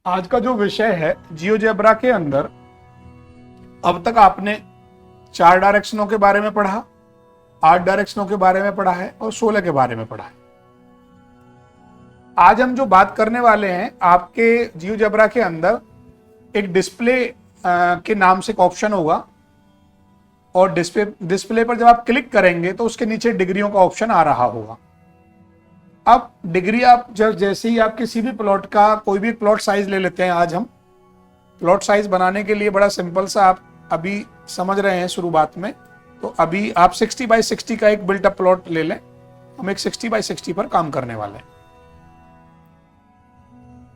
आज का जो विषय है जियोजेब्रा के अंदर, अब तक आपने 4 डायरेक्शनों के बारे में पढ़ा, 8 डायरेक्शनों के बारे में पढ़ा है और 16 के बारे में पढ़ा है। आज हम जो बात करने वाले हैं, आपके जियोजेब्रा के अंदर एक डिस्प्ले के नाम से एक ऑप्शन होगा और डिस्प्ले पर जब आप क्लिक करेंगे तो उसके नीचे डिग्रियों का ऑप्शन आ रहा होगा। अब डिग्री आप जैसे ही आप किसी भी प्लॉट का कोई भी प्लॉट साइज ले लेते हैं। आज हम प्लॉट साइज बनाने के लिए बड़ा सिंपल सा आप अभी समझ रहे हैं शुरुआत में, तो अभी आप 60 बाई 60 का एक बिल्ट अप प्लॉट ले लें। हम एक 60 बाई 60 पर काम करने वाले हैं।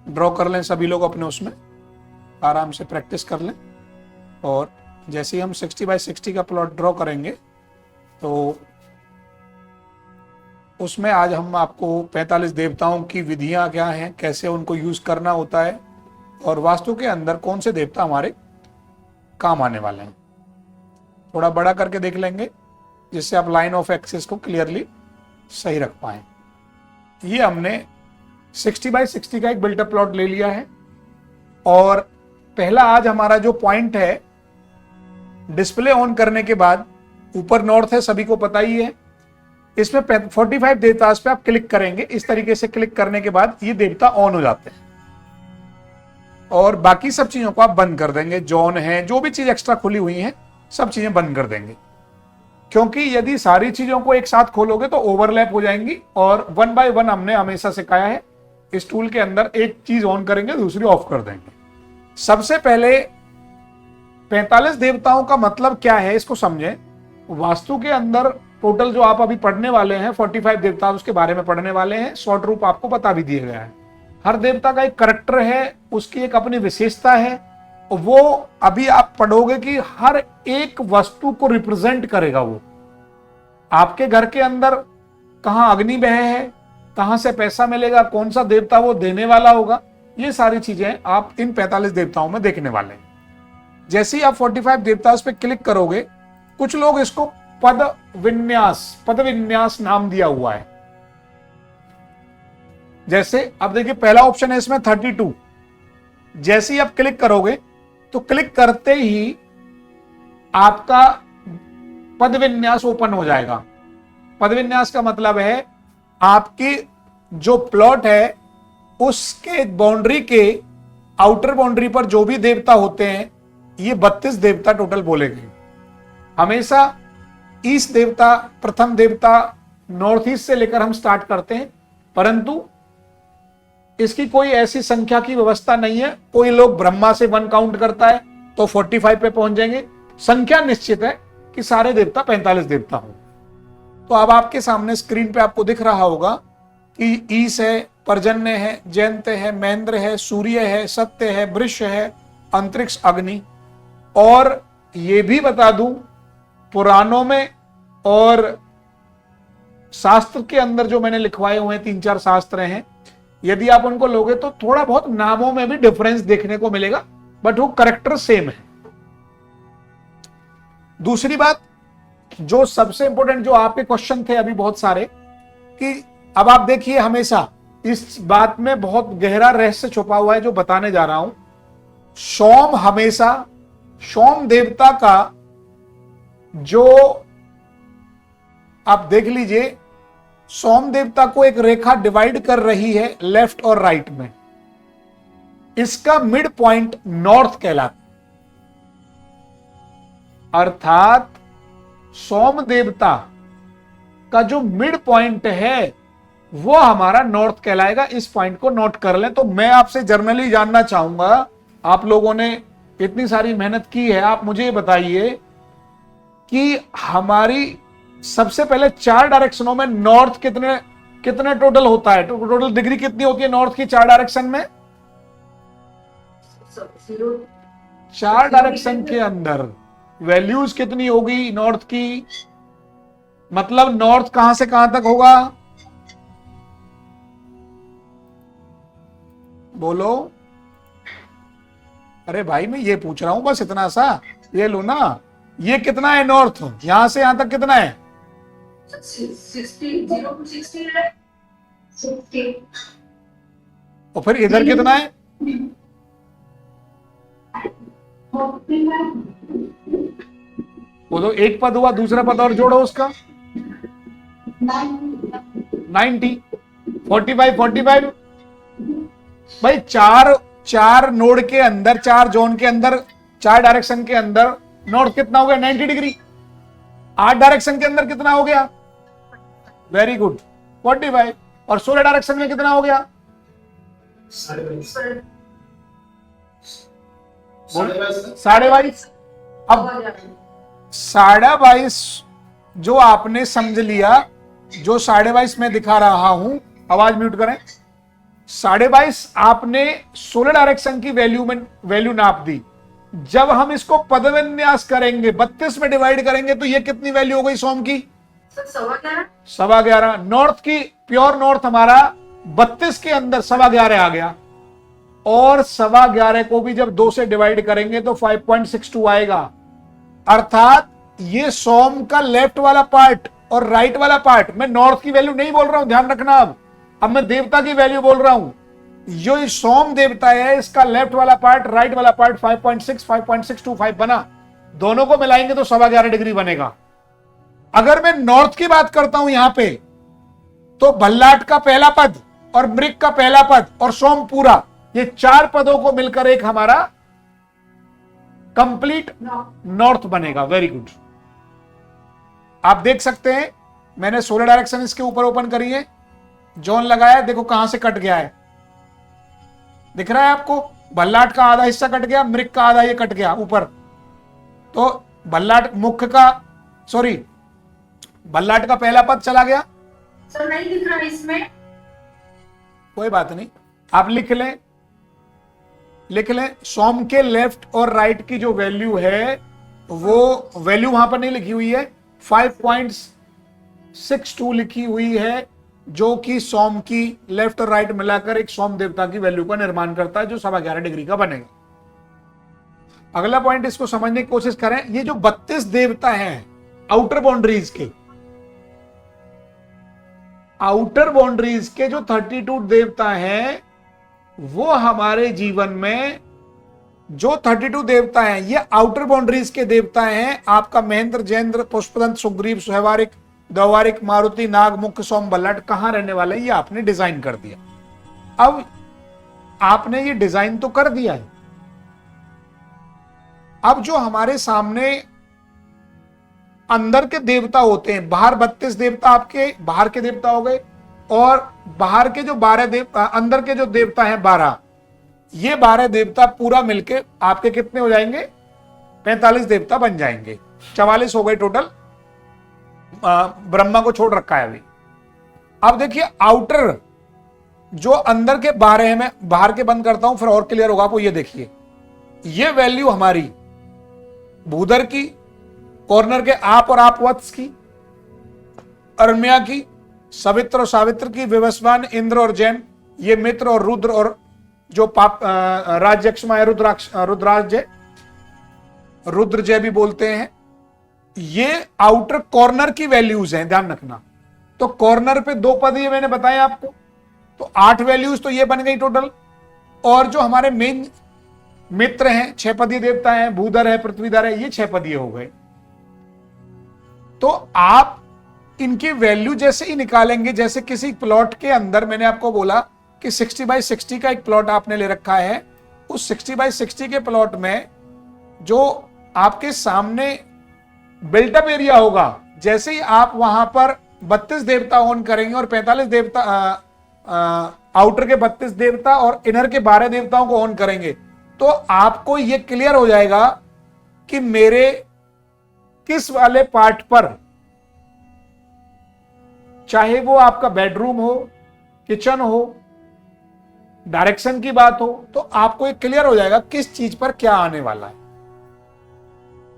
ड्रॉ कर लें सभी लोग अपने, उसमें आराम से प्रैक्टिस कर लें। और जैसे ही हम 60 बाई 60 का प्लॉट ड्रॉ करेंगे तो उसमें आज हम आपको 45 देवताओं की विधियां क्या हैं, कैसे उनको यूज करना होता है और वास्तु के अंदर कौन से देवता हमारे काम आने वाले हैं, थोड़ा बड़ा करके देख लेंगे जिससे आप लाइन ऑफ एक्सेस को क्लियरली सही रख पाए। ये हमने 60 बाई 60 का एक बिल्टअप प्लॉट ले लिया है और पहला आज हमारा जो पॉइंट है, डिस्प्ले ऑन करने के बाद ऊपर नॉर्थ है, सभी को पता ही है। इसमें 45 देवता पे आप क्लिक करेंगे। इस तरीके से क्लिक करने के बाद ये देवता ऑन हो जाते हैं और बाकी सब चीजों को आप बंद कर देंगे। जॉन है, जो भी चीज एक्स्ट्रा खुली हुई है सब चीजें बंद कर देंगे, क्योंकि यदि सारी चीजों को एक साथ खोलोगे तो ओवरलैप हो जाएंगी। और 1 बाय 1 हमने हमेशा सिखाया है, इस टूल के अंदर एक चीज ऑन करेंगे दूसरी ऑफ कर देंगे। सबसे पहले 45 देवताओं का मतलब क्या है इसको समझें। वास्तु के अंदर टोटल जो आप अभी पढ़ने वाले हैं 45 देवता, उसके बारे में पढ़ने वाले हैं। शॉर्ट रूप आपको बता भी दिया गया है। हर देवता का एक करैक्टर है, उसकी एक अपनी विशेषता है। वो अभी आप पढ़ोगे कि हर एक वस्तु को रिप्रेजेंट करेगा। वो आपके घर के अंदर कहां अग्नि बह है, कहां से पैसा मिलेगा, कौन सा देवता वो देने वाला होगा, ये सारी चीजें आप इन 45 देवताओं में देखने वाले हैं। जैसे ही आप 45 देवता पे क्लिक करोगे, कुछ लोग इसको पद विन्यास नाम दिया हुआ है। जैसे अब देखिए पहला ऑप्शन है इसमें 32। जैसे ही आप क्लिक करोगे तो क्लिक करते ही आपका पद विन्यास ओपन हो जाएगा। पद विन्यास का मतलब है आपकी जो प्लॉट है उसके बाउंड्री के आउटर बाउंड्री पर जो भी देवता होते हैं, ये 32 देवता टोटल बोले गए। हमेशा ईस्ट देवता, प्रथम देवता नॉर्थ ईस्ट से लेकर हम स्टार्ट करते हैं, परंतु इसकी कोई ऐसी संख्या की व्यवस्था नहीं है। कोई लोग ब्रह्मा से 1 काउंट करता है तो 45 पे पहुंच जाएंगे। संख्या निश्चित है कि सारे देवता 45 देवता हो। तो अब आपके सामने स्क्रीन पे आपको दिख रहा होगा कि ईश है, पर्जन्य है, जयंत है, महेंद्र है, सूर्य है, सत्य है, वृष है, अंतरिक्ष, अग्नि। और ये भी बता दूं, पुराणों में और शास्त्र के अंदर जो मैंने लिखवाए हुए हैं, 3-4 शास्त्र हैं, यदि आप उनको लोगे तो थोड़ा बहुत नामों में भी डिफरेंस देखने को मिलेगा, बट वो करेक्टर सेम है। दूसरी बात, जो सबसे इंपॉर्टेंट, जो आपके क्वेश्चन थे अभी बहुत सारे, कि अब आप देखिए, हमेशा इस बात में बहुत गहरा रहस्य छुपा हुआ है जो बताने जा रहा हूं। सोम, हमेशा सोम देवता का जो आप देख लीजिए, सोम देवता को एक रेखा डिवाइड कर रही है लेफ्ट और राइट में। इसका मिड पॉइंट नॉर्थ कहलाता, अर्थात सोम देवता का जो मिड पॉइंट है वो हमारा नॉर्थ कहलाएगा। इस पॉइंट को नोट कर लें। तो मैं आपसे जर्नली जानना चाहूंगा, आप लोगों ने इतनी सारी मेहनत की है, आप मुझे बताइए कि हमारी सबसे पहले 4 डायरेक्शनों में नॉर्थ कितने टोटल होता है, टोटल डिग्री कितनी होती है नॉर्थ की 4 डायरेक्शन में? 4 डायरेक्शन के अंदर वैल्यूज कितनी होगी नॉर्थ की? मतलब नॉर्थ कहां से कहां तक होगा, बोलो। अरे भाई, मैं ये पूछ रहा हूं बस इतना सा, ये लो ना। ये कितना है नॉर्थ, यहां से यहां तक कितना है? 60 है। और फिर इधर कितना है? वो तो एक पद हुआ, दूसरा पद और जोड़ो उसका 90, 45, 45। भाई चार नोड के अंदर, चार जोन के अंदर, चार डायरेक्शन के अंदर नॉर्थ कितना हो गया 90 डिग्री। 8 डायरेक्शन के अंदर कितना हो गया, वेरी गुड 45। और 16 डायरेक्शन में कितना हो गया, 22.5। अब 22.5 जो आपने समझ लिया, जो 22.5 में दिखा रहा हूं, आवाज म्यूट करें। 22.5 आपने 16 डायरेक्शन की वैल्यू नाप दी। जब हम इसको पदविन्यास करेंगे, 32 में डिवाइड करेंगे, तो ये कितनी वैल्यू हो गई सोम की, 11.25। नॉर्थ की प्योर नॉर्थ हमारा 32 के अंदर 11.25 आ गया। और 11.25 को भी जब 2 से डिवाइड करेंगे तो 5.62 आएगा। अर्थात ये सोम का लेफ्ट वाला पार्ट और राइट वाला पार्ट, मैं नॉर्थ की वैल्यू नहीं बोल रहा हूं, ध्यान रखना। अब मैं देवता की वैल्यू बोल रहा हूं। जो सोम देवता है, इसका लेफ्ट वाला पार्ट, राइट वाला पार्ट 5.6, 5.625 बना। दोनों को मिलाएंगे तो 11.25 डिग्री बनेगा। अगर मैं नॉर्थ की बात करता हूं यहां पे, तो भल्लाट का पहला पद और मृग का पहला पद और सोम पूरा, ये 4 पदों को मिलकर एक हमारा कंप्लीट नॉर्थ बनेगा। Very good. आप देख सकते हैं मैंने 16 डायरेक्शन इसके ऊपर ओपन करी है, जोन लगाया, देखो कहां से कट गया है, दिख रहा है आपको। भल्लाट का आधा हिस्सा कट गया, मृग का आधा ये कट गया ऊपर। तो भल्लाट मुख्य का, सॉरी, भल्लाट का पहला पद चला गया। सर नहीं दिख रहा इसमें। कोई बात नहीं, आप लिख लें सोम के लेफ्ट और राइट की जो वैल्यू है, वो वैल्यू वहां पर नहीं लिखी हुई है, 5.62 लिखी हुई है, जो कि सोम की लेफ्ट और राइट मिलाकर एक सोम देवता की वैल्यू का निर्माण करता है, जो 11.25 डिग्री का बनेगा। अगला पॉइंट, इसको समझने की कोशिश करें। ये जो 32 देवता हैं आउटर बाउंड्रीज के, आउटर बाउंड्रीज के जो 32 देवता हैं, वो हमारे जीवन में जो 32 देवता हैं, ये आउटर बाउंड्रीज के देवता हैं। आपका महेंद्र, जयेंद्र, पुष्पदंत, सुग्रीव, स्वयंवारिक, द्वारिक, मारुति, नाग, मुख्य, सोम, भल्लाट कहां रहने वाले, ये आपने डिजाइन कर दिया। अब आपने ये डिजाइन तो कर दिया है, अब जो हमारे सामने अंदर के देवता होते हैं, बाहर 32 देवता आपके बाहर के देवता हो गए, और बाहर के जो 12 देवता, अंदर के जो देवता हैं 12, ये 12 देवता पूरा मिलके आपके कितने हो जाएंगे, 45 देवता बन जाएंगे। 44 हो गए टोटल, ब्रह्मा को छोड़ रखा है अभी। अब देखिए आउटर जो अंदर के 12 हैं, मैं बाहर के बंद करता हूं फिर और क्लियर होगा आपको। ये देखिए, ये वैल्यू हमारी भूधर की, कॉर्नर के आप और आप वत्स की, अर्म्या की, सवित्र और सावित्र की, विवस्वान, इंद्र और जैन, ये मित्र और रुद्र, और जो पाप राज्यक्षमा है रुद्राज, रुद्रजय भी बोलते हैं। ये आउटर कॉर्नर की वैल्यूज हैं, ध्यान रखना। तो कॉर्नर पे 2 पद ये मैंने बताया आपको, तो 8 वैल्यूज तो ये बन गई टोटल। और जो हमारे मेन मित्र हैं, 6 पदीय देवता हैं, भूधर है, पृथ्वीधर है, ये 6 पदीय हो गए। तो आप इनकी वैल्यू जैसे ही निकालेंगे, जैसे किसी प्लॉट के अंदर मैंने आपको बोला कि 60/60 का एक प्लॉट आपने ले रखा है, उस 60/60 के प्लॉट में जो आपके सामने बिल्टअप एरिया होगा, जैसे ही आप वहां पर 32 देवता ऑन करेंगे और 45 देवता आउटर के 32 देवता और इनर के 12 देवताओं को ऑन करेंगे, तो आपको यह क्लियर हो जाएगा कि मेरे किस वाले पार्ट पर, चाहे वो आपका बेडरूम हो, किचन हो, डायरेक्शन की बात हो, तो आपको ये क्लियर हो जाएगा किस चीज पर क्या आने वाला है।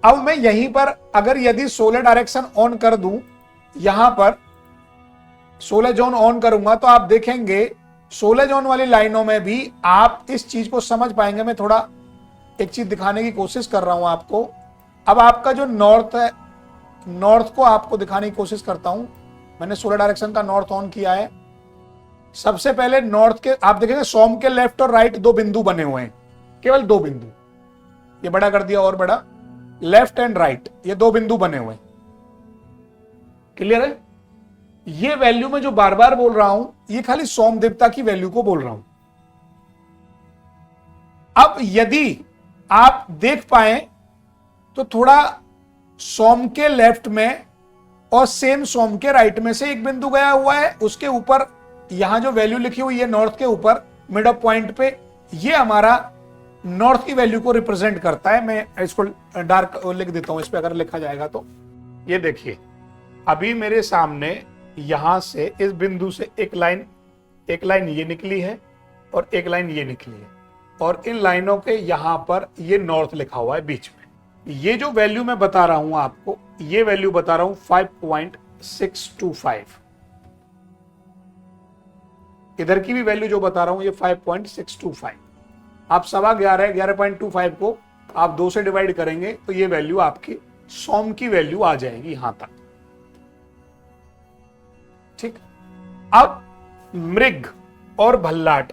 अब मैं यहीं पर अगर यदि 16 डायरेक्शन ऑन कर दूं, यहां पर 16 जोन ऑन करूंगा, तो आप देखेंगे 16 जोन वाली लाइनों में भी आप इस चीज को समझ पाएंगे। मैं थोड़ा एक चीज दिखाने की कोशिश कर रहा हूं आपको। अब आपका जो नॉर्थ है, नॉर्थ को आपको दिखाने की कोशिश करता हूं। मैंने 16 डायरेक्शन का नॉर्थ ऑन किया है। सबसे पहले नॉर्थ के आप देखेंगे सोम के लेफ्ट और राइट 2 बिंदु बने हुए हैं, केवल 2 बिंदु। ये बड़ा कर दिया और बड़ा, लेफ्ट एंड राइट, ये दो बिंदु बने हुए, क्लियर है। ये वैल्यू में जो बार बार बोल रहा हूं, ये खाली सोम देवता की वैल्यू को बोल रहा हूं। अब यदि आप देख पाए तो थोड़ा सोम के लेफ्ट में और सेम सोम के राइट में से एक बिंदु गया हुआ है, उसके ऊपर यहां जो वैल्यू लिखी हुई है नॉर्थ के ऊपर मिड ऑफ पॉइंट पे, ये हमारा नॉर्थ की वैल्यू को रिप्रेजेंट करता है। मैं इसको डार्क लिख देता हूं, इस पे अगर लिखा जाएगा तो ये देखिए, अभी मेरे सामने यहां से इस बिंदु से एक लाइन ये निकली है और एक लाइन ये निकली है, और इन लाइनों के यहां पर ये नॉर्थ लिखा हुआ है बीच में। ये जो वैल्यू मैं बता रहा हूं आपको, ये वैल्यू बता रहा हूं 5.625, इधर की भी वैल्यू जो बता रहा हूं ये 5.625। आप 11.25 को आप 2 से डिवाइड करेंगे तो ये वैल्यू आपकी सोम की वैल्यू आ जाएगी यहां तक, ठीक। अब मृग और भल्लाट,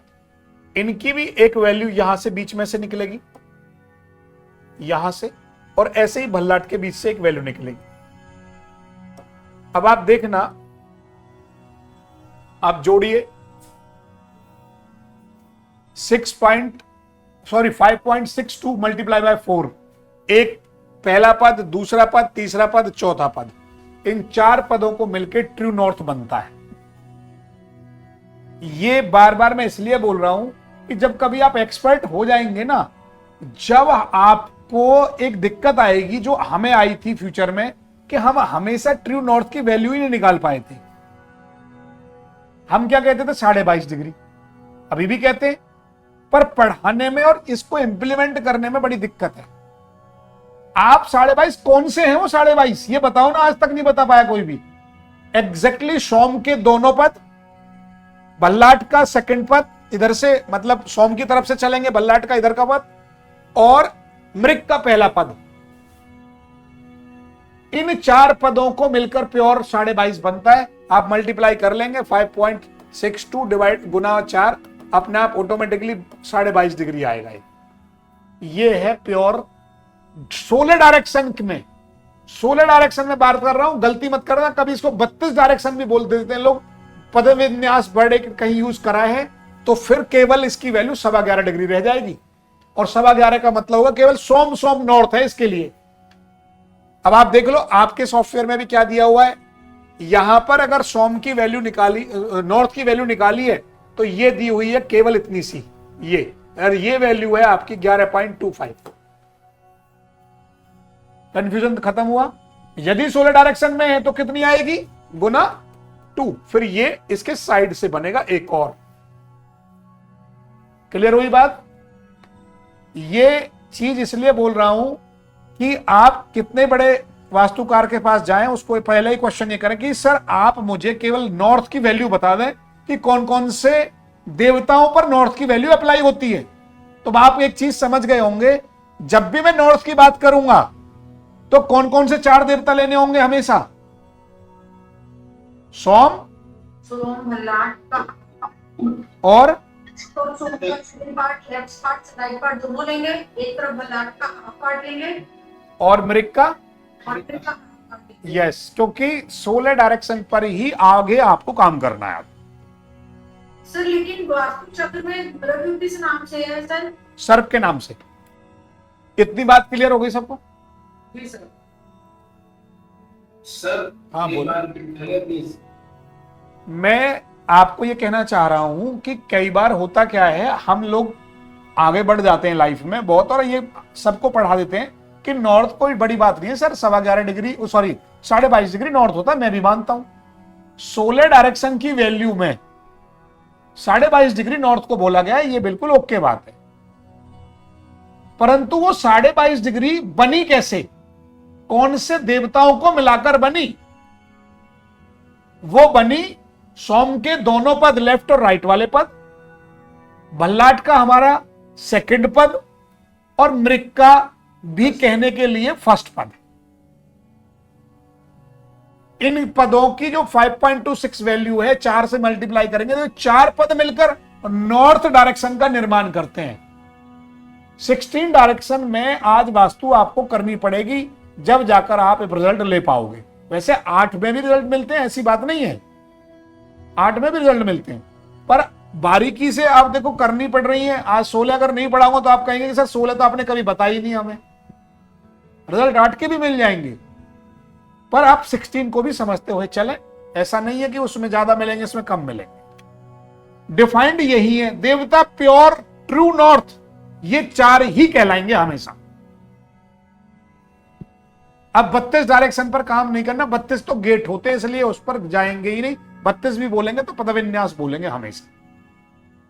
इनकी भी एक वैल्यू यहां से बीच में से निकलेगी, यहां से, और ऐसे ही भल्लाट के बीच से एक वैल्यू निकलेगी। अब आप देखना, आप जोड़िए 5.62 मल्टीप्लाई बाय 4, एक पहला पद, दूसरा पद, तीसरा पद, चौथा पद, इन 4 पदों को मिलकर ट्रू नॉर्थ बनता है। ये बार बार मैं इसलिए बोल रहा हूं कि जब कभी आप एक्सपर्ट हो जाएंगे ना, जब आपको एक दिक्कत आएगी जो हमें आई थी फ्यूचर में, कि हम हमेशा ट्रू नॉर्थ की वैल्यू ही नहीं निकाल पाए थे। हम क्या कहते थे, 22.5 डिग्री, अभी भी कहते हैं, पर पढ़ाने में और इसको इंप्लीमेंट करने में बड़ी दिक्कत है। आप 22.5 कौन से हैं वो 22.5, ये बताओ ना, आज तक नहीं बता पाया कोई भी। एग्जैक्टली सोम के दोनों पद, भल्लाट का सेकंड पद, इधर से मतलब सोम की तरफ से चलेंगे, भल्लाट का इधर का पद, और मृग का पहला पद, इन 4 पदों को मिलकर प्योर 22.5 बनता है। आप मल्टीप्लाई कर लेंगे, 5.62 डिवाइड गुना 4, अपने आप ऑटोमेटिकली 22.5 डिग्री आएगा। ये है प्योर सोलर डायरेक्शन में, सोलर डायरेक्शन में बात कर रहा हूं, गलती मत करना, कभी इसको 32 डायरेक्शन भी बोल देते हैं लोग, पद विन्यास बड़े कहीं यूज करा है, तो फिर केवल इसकी वैल्यू 11.25 डिग्री रह जाएगी, और 11.25 का मतलब होगा केवल सोम नॉर्थ है इसके लिए। अब आप देख लो, आपके सॉफ्टवेयर में भी क्या दिया हुआ है, यहां पर अगर सोम की वैल्यू निकाली, नॉर्थ की वैल्यू निकाली है, तो ये दी हुई है केवल इतनी सी, ये, और ये वैल्यू है आपकी 11.25। कंफ्यूजन खत्म हुआ। यदि सोलर डायरेक्शन में है तो कितनी आएगी, गुना 2, फिर ये इसके साइड से बनेगा एक और। क्लियर हुई बात। ये चीज इसलिए बोल रहा हूं कि आप कितने बड़े वास्तुकार के पास जाएं, उसको पहले ही क्वेश्चन ये करें कि सर आप मुझे केवल नॉर्थ की वैल्यू बता दें कि कौन कौन से देवताओं पर नॉर्थ की वैल्यू अप्लाई होती है। तो आप एक चीज समझ गए होंगे, जब भी मैं नॉर्थ की बात करूंगा तो कौन कौन से 4 देवता लेने होंगे हमेशा, सोम, भल्लाट का और लेफ्ट पार्ट दोनों लेंगे, एक तरफ भल्लाट का हाफ पार्ट लेंगे, और मृग का, और मृग का हाफ पार्ट लेंगे। यस, क्योंकि सोलर डायरेक्शन पर ही आगे आपको काम करना है। सर लेकिन वास्तु चक्र में द्रव्य किस नाम से है सर? सर्प के नाम से। इतनी बात क्लियर हो गई सबको? जी सर। सर हाँ, एक बोलो। बार प्लीज। मैं आपको ये कहना चाह रहा हूं कि कई बार होता क्या है, हम लोग आगे बढ़ जाते हैं लाइफ में बहुत, और ये सबको पढ़ा देते हैं कि नॉर्थ कोई बड़ी बात नहीं है sir, 11.25 degree, sorry 22.5 degree north होता है, मैं भी मानता हूं। सोलर डायरेक्शन की वैल्यू में 22.5 डिग्री नॉर्थ को बोला गया है, ये बिल्कुल ओके बात है, परंतु वो 22.5 डिग्री बनी कैसे, कौन से देवताओं को मिलाकर बनी? वो बनी सोम के दोनों पद, लेफ्ट और राइट वाले पद, भल्लाट का हमारा सेकंड पद, और मृग का भी कहने के लिए फर्स्ट पद। इन पदों की जो 5.26 वैल्यू है, 4 से मल्टीप्लाई करेंगे तो 4 पद मिलकर नॉर्थ डायरेक्शन का निर्माण करते हैं। 16 डायरेक्शन में आज वास्तु आपको करनी पड़ेगी, जब जाकर आप रिजल्ट ले पाओगे। वैसे 8 में भी रिजल्ट मिलते हैं, ऐसी बात नहीं है, 8 में भी रिजल्ट मिलते हैं, पर बारीकी से आप देखो करनी पड़ रही है। आज 16 अगर नहीं पढ़ाऊंगा तो आप कहेंगे कि सर 16 तो आपने कभी बताई नहीं हमें। रिजल्ट 8 के भी मिल जाएंगे, पर आप 16 को भी समझते हुए चले। ऐसा नहीं है कि उसमें ज्यादा मिलेंगे इसमें कम मिलेंगे। डिफाइंड यही है, देवता प्योर ट्रू नॉर्थ, ये 4 ही कहलाएंगे हमेशा। अब 32 डायरेक्शन पर काम नहीं करना, 32 तो गेट होते हैं इसलिए उस पर जाएंगे ही नहीं। 32 भी बोलेंगे तो पदविन्यास बोलेंगे हमेशा,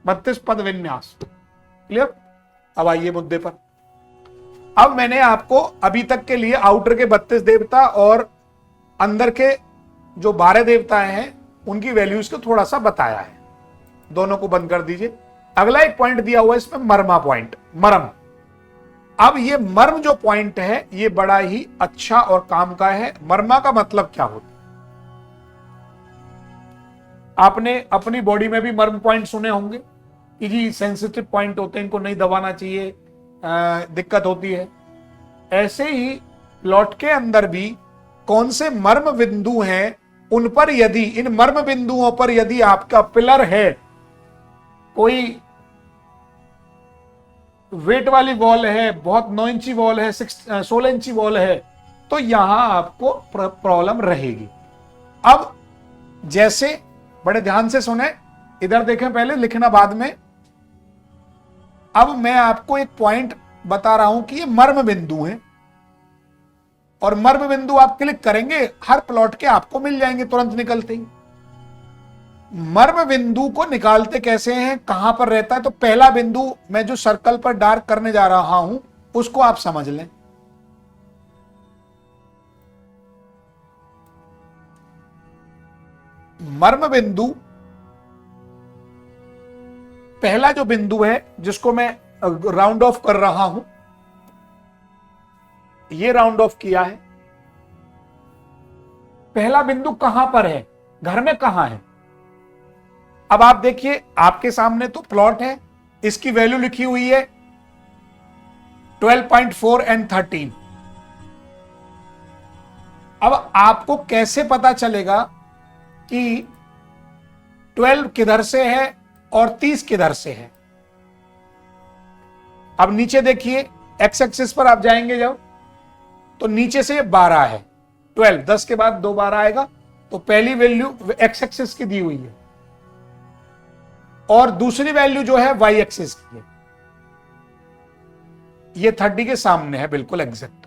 32 पदविन्यास। क्लियर? अब आइए मुद्दे पर। अब मैंने आपको अभी तक के लिए आउटर के 32 देवता और अंदर के जो 12 देवताएं हैं उनकी वैल्यूज को थोड़ा सा बताया है। दोनों को बंद कर दीजिए। अगला एक पॉइंट दिया हुआ है इसमें, मर्मा पॉइंट, मर्म। अब ये मर्म जो पॉइंट है ये बड़ा ही अच्छा और काम का है। मर्मा का मतलब क्या होता है? आपने अपनी बॉडी में भी मर्म पॉइंट सुने होंगे कि जी सेंसिटिव पॉइंट होते हैं, इनको नहीं दबाना चाहिए, दिक्कत होती है। ऐसे ही प्लॉट के अंदर भी कौन से मर्म बिंदु हैं, उन पर यदि, इन मर्म बिंदुओं पर यदि आपका पिलर है, कोई वेट वाली वॉल है, बहुत 9 इंची वॉल है, 16 इंची वॉल है, तो यहां आपको प्रॉब्लम रहेगी। अब जैसे बड़े ध्यान से सुने, इधर देखें, पहले लिखना बाद में। अब मैं आपको एक पॉइंट बता रहा हूं कि ये मर्म बिंदु हैं, और मर्म बिंदु आप क्लिक करेंगे हर प्लॉट के आपको मिल जाएंगे तुरंत निकलते ही। मर्म बिंदु को निकालते कैसे हैं, कहां पर रहता है? तो पहला बिंदु मैं जो सर्कल पर डार्क करने जा रहा हूं उसको आप समझ लें। मर्म बिंदु, पहला जो बिंदु है जिसको मैं राउंड ऑफ कर रहा हूं, ये राउंड ऑफ किया है। पहला बिंदु कहां पर है, घर में कहां है? अब आप देखिए, आपके सामने तो प्लॉट है, इसकी वैल्यू लिखी हुई है 12.4 एंड 13। अब आपको कैसे पता चलेगा कि 12 किधर से है और 30 किधर से है? अब नीचे देखिए, एक्स एक्सिस पर आप जाएंगे जब, तो नीचे से 12 है, 12, 10 के बाद 2 12 आएगा, तो पहली वैल्यू एक्स एक्सिस की दी हुई है, और दूसरी वैल्यू जो है वाई एक्सिस की है। ये 30 के सामने है, बिल्कुल एग्जैक्ट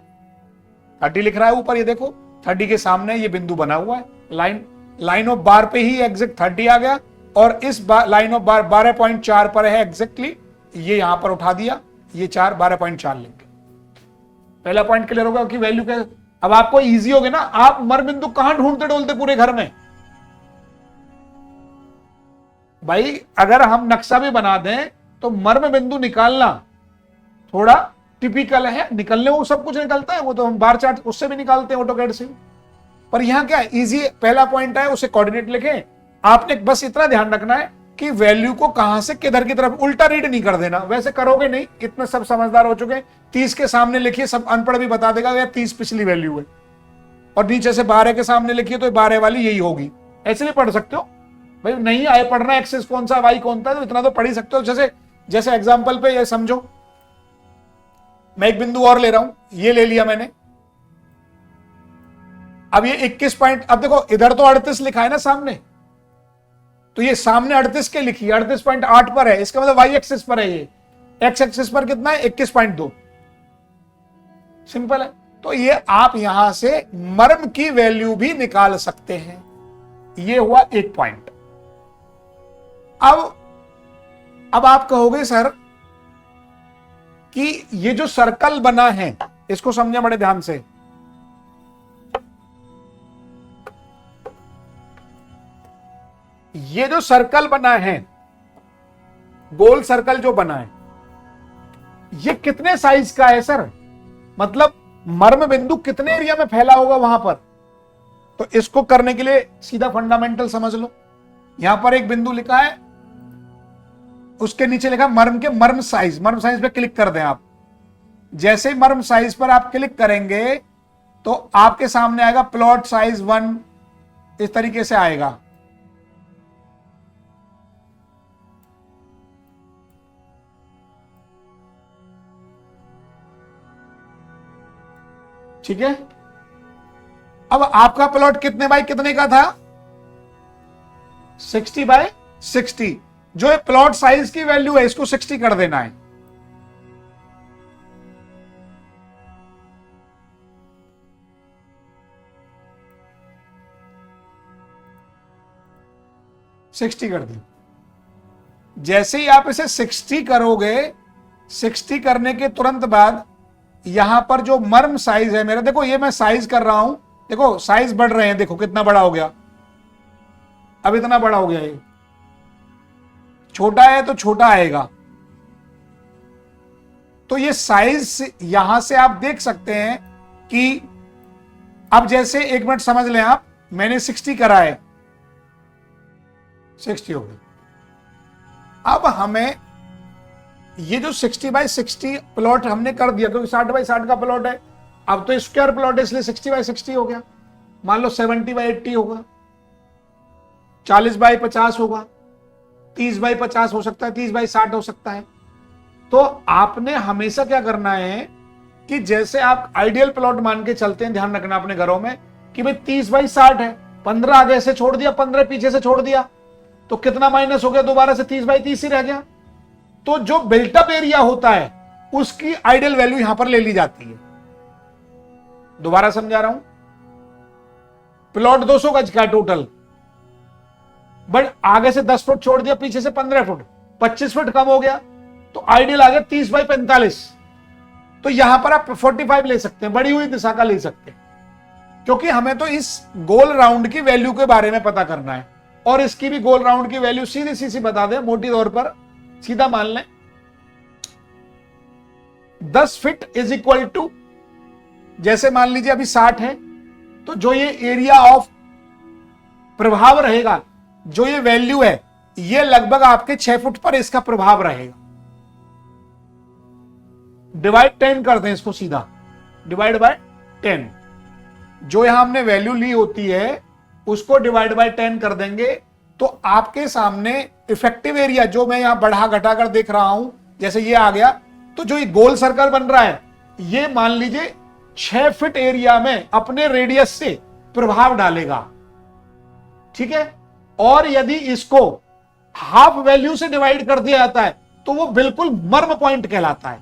30 लिख रहा है ऊपर, ये देखो 30 के सामने ये बिंदु बना हुआ है। लाइन ऑफ बार पे ही एग्जैक्ट 30 आ गया, और इस लाइन ऑफ बार 12.4 पर है एग्जैक्टली, ये यहां पर उठा दिया, ये 12.4 लिख गए। पहला पॉइंट क्लियर होगा कि वैल्यू क्या। अब आपको इजी हो गया ना, आप मर्म बिंदु कहां ढूंढते डोलते पूरे घर में? भाई अगर हम नक्शा भी बना दें तो मर्म बिंदु निकालना थोड़ा टिपिकल है, निकलने वो सब कुछ निकलता है, वो तो हम बार चार्ट उससे भी निकालते हैं, ऑटोकैड से। पर यहां क्या है, इजी, पहला पॉइंट है उसे कोऑर्डिनेट लिखें। आपने बस इतना ध्यान रखना है कि वैल्यू को कहां से किधर की तरफ, उल्टा रीड नहीं कर देना। वैसे करोगे नहीं, इतने सब समझदार हो चुके। 30 के सामने लिखिए, सब अनपढ़ भी बता देगा यार 30 पिछली वैल्यू है, और नीचे से 12 के सामने लिखिए तो 12 वाली यही होगी। ऐसे भी पढ़ सकते हो भाई, नहीं आए पढ़ना एक्सेस कौन सा वाई कौन था, तो इतना तो पढ़ ही सकते हो। जैसे एग्जांपल पे ये समझो, मैं एक बिंदु और ले रहा हूं, ये ले लिया मैंने। अब ये 21 पॉइंट, अब देखो इधर तो 38 लिखा है ना सामने, तो ये सामने 38 के लिखी 38.8 पर है, इसका मतलब वाई एक्सिस पर है, ये एक्स एक्सिस पर कितना है 21.2। सिंपल है। तो ये आप यहां से मर्म की वैल्यू भी निकाल सकते हैं। ये हुआ एक पॉइंट। अब आप कहोगे सर कि ये जो सर्कल बना है, इसको समझे बड़े ध्यान से। ये जो सर्कल बना है, गोल सर्कल जो बना है, ये कितने साइज का है सर? मतलब मर्म बिंदु कितने एरिया में फैला होगा वहां पर? तो इसको करने के लिए सीधा फंडामेंटल समझ लो। यहां पर एक बिंदु लिखा है, उसके नीचे लिखा मर्म के मर्म साइज पे क्लिक कर दें आप, जैसे ही मर्म साइज पर आप क्लिक करेंगे तो आपके सामने आएगा प्लॉट साइज 1, इस तरीके से आएगा। ठीक है, अब आपका प्लॉट कितने बाई कितने का था? 60 बाई 60। जो ये प्लॉट साइज की वैल्यू है इसको 60 कर देना है। सिक्सटी कर दी। जैसे ही आप इसे 60 करोगे, 60 करने के तुरंत बाद यहां पर जो मर्म साइज है मेरा, देखो ये मैं साइज कर रहा हूं, देखो साइज बढ़ रहे हैं, देखो कितना बड़ा हो गया, अब इतना बड़ा हो गया। ये छोटा है तो छोटा आएगा। तो ये साइज यहां से आप देख सकते हैं कि अब जैसे 1 मिनट समझ लें आप, मैंने 60 करा है, 60 हो गई। अब हमें ये जो 60 बाई 60 प्लॉट हमने कर दिया, क्योंकि 60 बाई 60 का प्लॉट है, अब तो स्क्वायर प्लॉट है इसलिए 60 बाई 60 हो गया। मान लो 70 बाई 80 होगा, 40 बाई 50 होगा, 30 बाई 50 हो सकता है, 30 बाई 60 हो सकता है। तो आपने हमेशा क्या करना है कि जैसे आप आइडियल प्लॉट मान के चलते हैं, ध्यान रखना अपने घरों में कि भाई 30 बाई 60 है, 15 आगे से छोड़ दिया, 15 पीछे से छोड़ दिया, तो कितना माइनस हो गया? दोबारा से 30 बाई 30 ही रह गया। तो जो बिल्टअप एरिया होता है उसकी आइडियल वैल्यू यहां पर ले ली जाती है। दोबारा समझा रहा हूं, प्लॉट 200 गज का टोटल, बट आगे से 10 फुट छोड़ दिया, पीछे से 15 फुट, 25 फुट कम हो गया, तो आइडियल आ गया 30 बाई 45। तो यहां पर आप 45 ले सकते हैं, बढ़ी हुई दिशा का ले सकते हैं, क्योंकि हमें तो इस गोल राउंड की वैल्यू के बारे में पता करना है। और इसकी भी गोल राउंड की वैल्यू सीधी सीधी बता दें, मोटी तौर पर सीधा मान लें, 10 फीट इज इक्वल टू, जैसे मान लीजिए अभी 60 है, तो जो ये एरिया ऑफ प्रभाव रहेगा, जो ये वैल्यू है, ये लगभग आपके 6 फुट पर इसका प्रभाव रहेगा। डिवाइड 10 कर दें इसको सीधा, डिवाइड बाय 10। जो यहां हमने वैल्यू ली होती है उसको डिवाइड बाय 10 कर देंगे, तो आपके सामने इफेक्टिव एरिया जो मैं यहां बढ़ा घटा कर देख रहा हूं, जैसे ये आ गया, तो जो ये गोल सर्कल बन रहा है, ये मान लीजिए 6 फीट एरिया में अपने रेडियस से प्रभाव डालेगा। ठीक है, और यदि इसको हाफ वैल्यू से डिवाइड कर दिया जाता है तो वो बिल्कुल मर्म पॉइंट कहलाता है।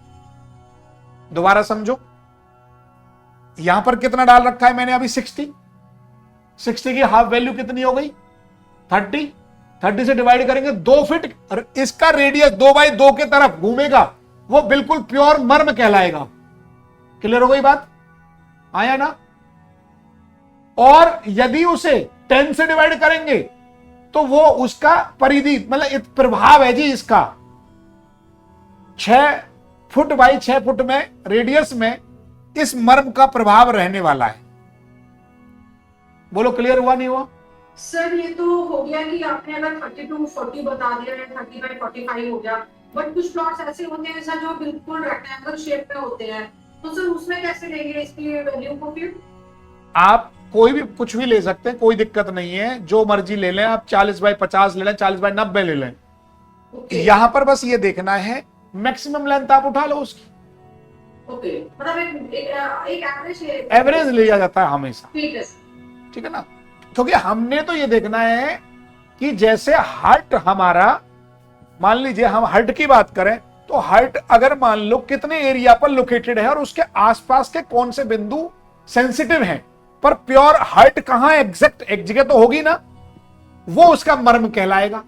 दोबारा समझो, यहां पर कितना डाल रखा है मैंने अभी? 60 की हाफ वैल्यू कितनी हो गई? 30 से डिवाइड करेंगे 2 फीट, और इसका रेडियस 2 बाई 2 के तरफ घूमेगा, वो बिल्कुल प्योर मर्म कहलाएगा। क्लियर हो गई बात? आया ना? और यदि उसे 10 से डिवाइड करेंगे तो वो उसका परिधि, मतलब प्रभाव है जी इसका, 6 फुट बाई 6 फुट में रेडियस में इस मर्म का प्रभाव रहने वाला है। बोलो क्लियर हुआ नहीं हुआ? सर ये तो हो गया कि आपने अगर 30 to 40 बता दिया है, 30 बाई 45 हो गया, बट कुछ प्लॉट्स ऐसे होते हैं सर जो बिल्कुल रेक्टेंगल शेप में होते हैं, तो सर उसमें कैसे लेंगे इसकी वैल्यू को? फिर आप कोई भी कुछ भी ले सकते हैं, कोई दिक्कत नहीं है, जो मर्जी ले लें आप, 40 बाई 50 ले लें, 40 बाई 90 ले लें। यहां पर बस ये देखना है मैक्सिमम लेंथ आप उठा लो उसकी। ओके, मतलब एक एवरेज लिया जाता है हमेशा। ठीक है, ठीक है ना? क्योंकि हमने तो ये देखना है कि जैसे हर्ट हमारा, मान लीजिए हम हर्ट की बात करें तो हर्ट अगर मान लो कितने एरिया पर लोकेटेड है और उसके आसपास के कौन से बिंदु सेंसिटिव हैं, पर प्योर हर्ट कहां है, एग्जैक्ट एक जगह तो होगी ना, वो उसका मर्म कहलाएगा।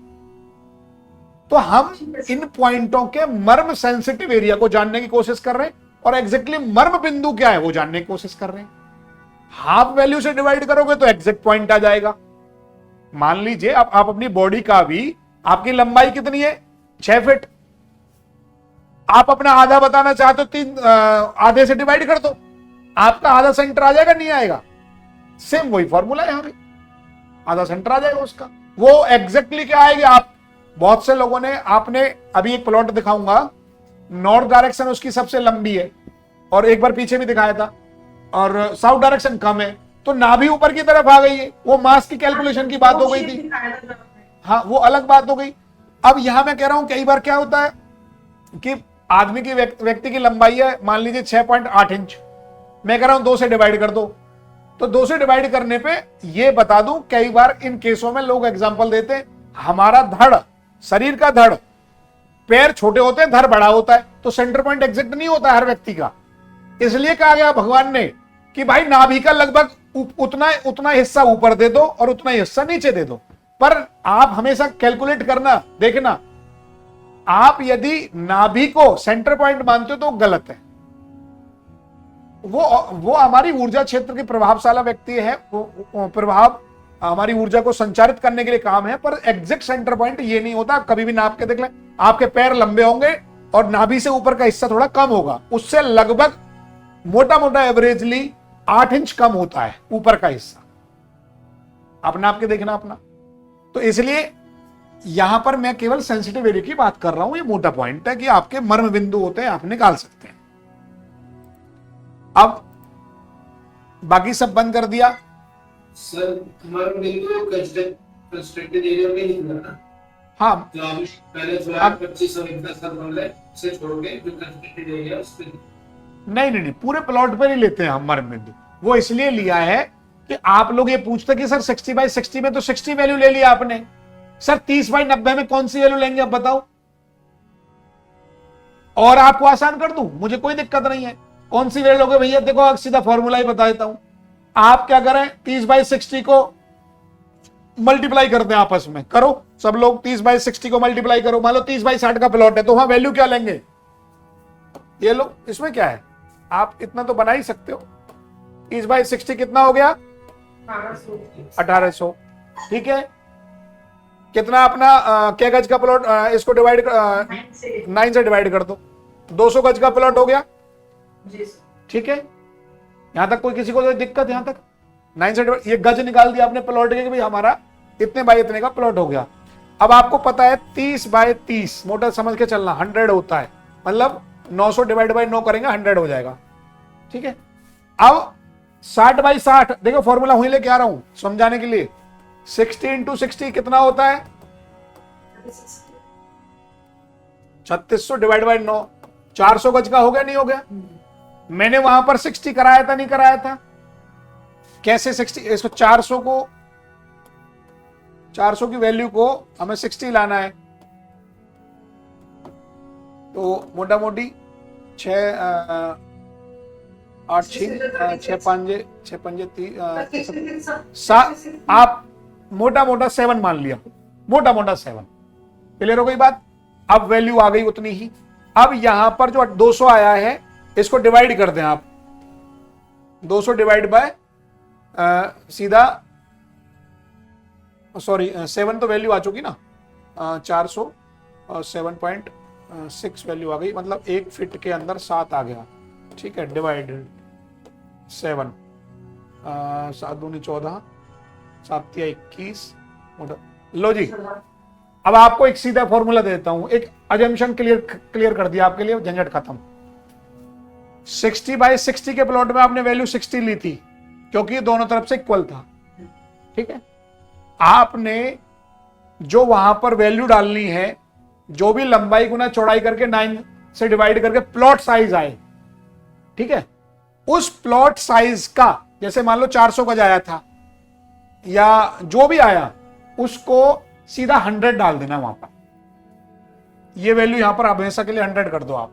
तो हम इन पॉइंटों के मर्म सेंसिटिव एरिया को जानने की कोशिश कर रहे हैं, और एग्जैक्टली मर्म बिंदु क्या है वो जानने की कोशिश कर रहे हैं। हाफ वैल्यू से डिवाइड करोगे तो एग्जैक्ट पॉइंट आ जाएगा। मान लीजिए आप अपनी बॉडी का भी, आपकी लंबाई कितनी है? 6 फीट। आप अपना आधा बताना चाहते हो, 3 आधे से डिवाइड कर दो, आपका आधा सेंटर आ जाएगा, नहीं आएगा? सेम वही फॉर्मूला है, यहां पे आधा सेंटर आ जाएगा उसका। वो एग्जैक्टली क्या आएगी? आप बहुत से लोगों ने, आपने अभी एक प्लॉट दिखाऊंगा, नॉर्थ डायरेक्शन उसकी सबसे लंबी है, और एक बार पीछे भी दिखाया था, और साउथ डायरेक्शन कम है, तो नाभि ऊपर की तरफ आ गई है। वो मास की कैलकुलेशन की बात हो गई थी, हाँ वो अलग बात हो गई। अब यहां मैं कह रहा हूं कई बार क्या होता है कि आदमी की व्यक्ति की लंबाई है मान लीजिए 6.8 इंच, मैं कह रहा हूं 2 से डिवाइड कर दो, तो 2 से डिवाइड करने पे ये बता दूं कई बार इन केसों में लोग एग्जांपल देते हैं, हमारा धड़, शरीर का धड़, पैर छोटे होते हैं, धड़ बड़ा होता है, तो सेंटर पॉइंट एग्जैक्ट नहीं होता हर व्यक्ति का। इसलिए कहा गया भगवान ने कि भाई नाभि का लगभग उतना हिस्सा ऊपर दे दो और उतना हिस्सा नीचे दे दो। पर आप हमेशा कैलकुलेट करना, देखना, आप यदि नाभि को सेंटर पॉइंट मानते हो तो गलत है। वो हमारी ऊर्जा क्षेत्र के प्रभावशाला व्यक्ति है, वो प्रभाव हमारी ऊर्जा को संचारित करने के लिए काम है, पर एग्जैक्ट सेंटर पॉइंट ये नहीं होता। कभी भी नाप के देख लें, आपके पैर लंबे होंगे और नाभि से ऊपर का हिस्सा थोड़ा कम होगा, उससे लगभग मोटा मोटा एवरेजली 8 इंच कम होता है ऊपर का हिस्सा। आप नाप के देखना अपना। तो इसलिए यहां पर मैं केवल सेंसिटिव एरिया की बात कर रहा हूं, ये मोटा पॉइंट है कि आपके मर्म बिंदु होते हैं, आप निकाल सकते हैं। अब बाकी सब बंद कर दिया सर, मर्म बिंदु कंस्ट्रक्टेड एरिया में नहीं करना। हाँ, तो आप पहले जो है 25 और 10 मामले से छोड़ के जो कंस्ट्रक्टेड एरिया उस पे नहीं, पूरे प्लॉट पर ही लेते हैं हम मर्म बिंदु। वो इसलिए लिया है कि आप लोग ये पूछते कि सर 60/60 में तो 60 वैल्यू ले लिया आपने, सर 30/90 में कौन सी वैल्यू लेंगे आप बताओ, और आपको आसान कर दूं, मुझे कोई दिक्कत नहीं है। कौन सी वैल्यू लोगे भैया, देखो सीधा फॉर्मूला ही बता देता हूं। आप क्या करें, 30/60 को मल्टीप्लाई करते हैं आपस में, करो सब लोग 30/60 को मल्टीप्लाई करो। मान लो 30/60 का प्लॉट है, तो वहां वैल्यू क्या लेंगे, ये लो, इसमें क्या है, आप इतना तो बना ही सकते हो। 30/60 कितना हो गया, 1800, ठीक है। कितना अपना क्या गज का प्लॉट, इसको डिवाइड 9 से डिवाइड कर दो, 200 गज का प्लॉट हो गया, ठीक है। यहां तक कोई किसी को दिक्कत, यहां तक 9 से डिवाइड, ये गज निकाल दिया आपने प्लॉट के कि भाई हमारा इतने बाय इतने का प्लॉट हो गया। अब आपको पता है 30/30 मोटा समझ के चलना 100 होता है, मतलब 900 डिवाइड बाय 9 करेंगे 100 हो जाएगा, ठीक है। अब 60/60 देखो फॉर्मूला वहीं लेके आ रहा हूं समझाने के लिए। 60 × 60 कितना होता है, 3600 डिवाइड बाय 9, 400 गज का हो गया नहीं हो गया। मैंने वहां पर 60 कराया था नहीं कराया था, कैसे 60, इसको 400 की वैल्यू को हमें 60 लाना है, तो मोटा मोटी 6 8 6 5 7, आप मोटा मोटा 7 मान लिया, मोटा मोटा 7, क्लियर हो गई बात। अब वैल्यू आ गई उतनी ही। अब यहां पर जो 200 आया है इसको डिवाइड कर दें आप, 200 डिवाइड बाय सीधा, सॉरी 7 तो वैल्यू आ चुकी ना, 400 और 7.6 वैल्यू आ गई, मतलब 1 फीट के अंदर 7 आ गया, ठीक है। डिवाइडेड 7, 7 दूनी 14, 7 तिया 21, लो जी। अब आपको एक सीधा फॉर्मूला देता हूं, एक अजम्पशन क्लियर कर दिया आपके लिए, झंझट खत्म। 60/60 के प्लॉट में आपने वैल्यू 60 ली थी क्योंकि दोनों तरफ से इक्वल था, ठीक है। आपने जो वहां पर वैल्यू डालनी है, जो भी लंबाई गुना चौड़ाई करके 9 से डिवाइड करके प्लॉट साइज आए, ठीक है, उस प्लॉट साइज का, जैसे मान लो 400 गज आया था या जो भी आया, उसको सीधा 100 डाल देना वहां पर। ये वैल्यू यहां पर हमेशा के लिए 100 कर दो आप।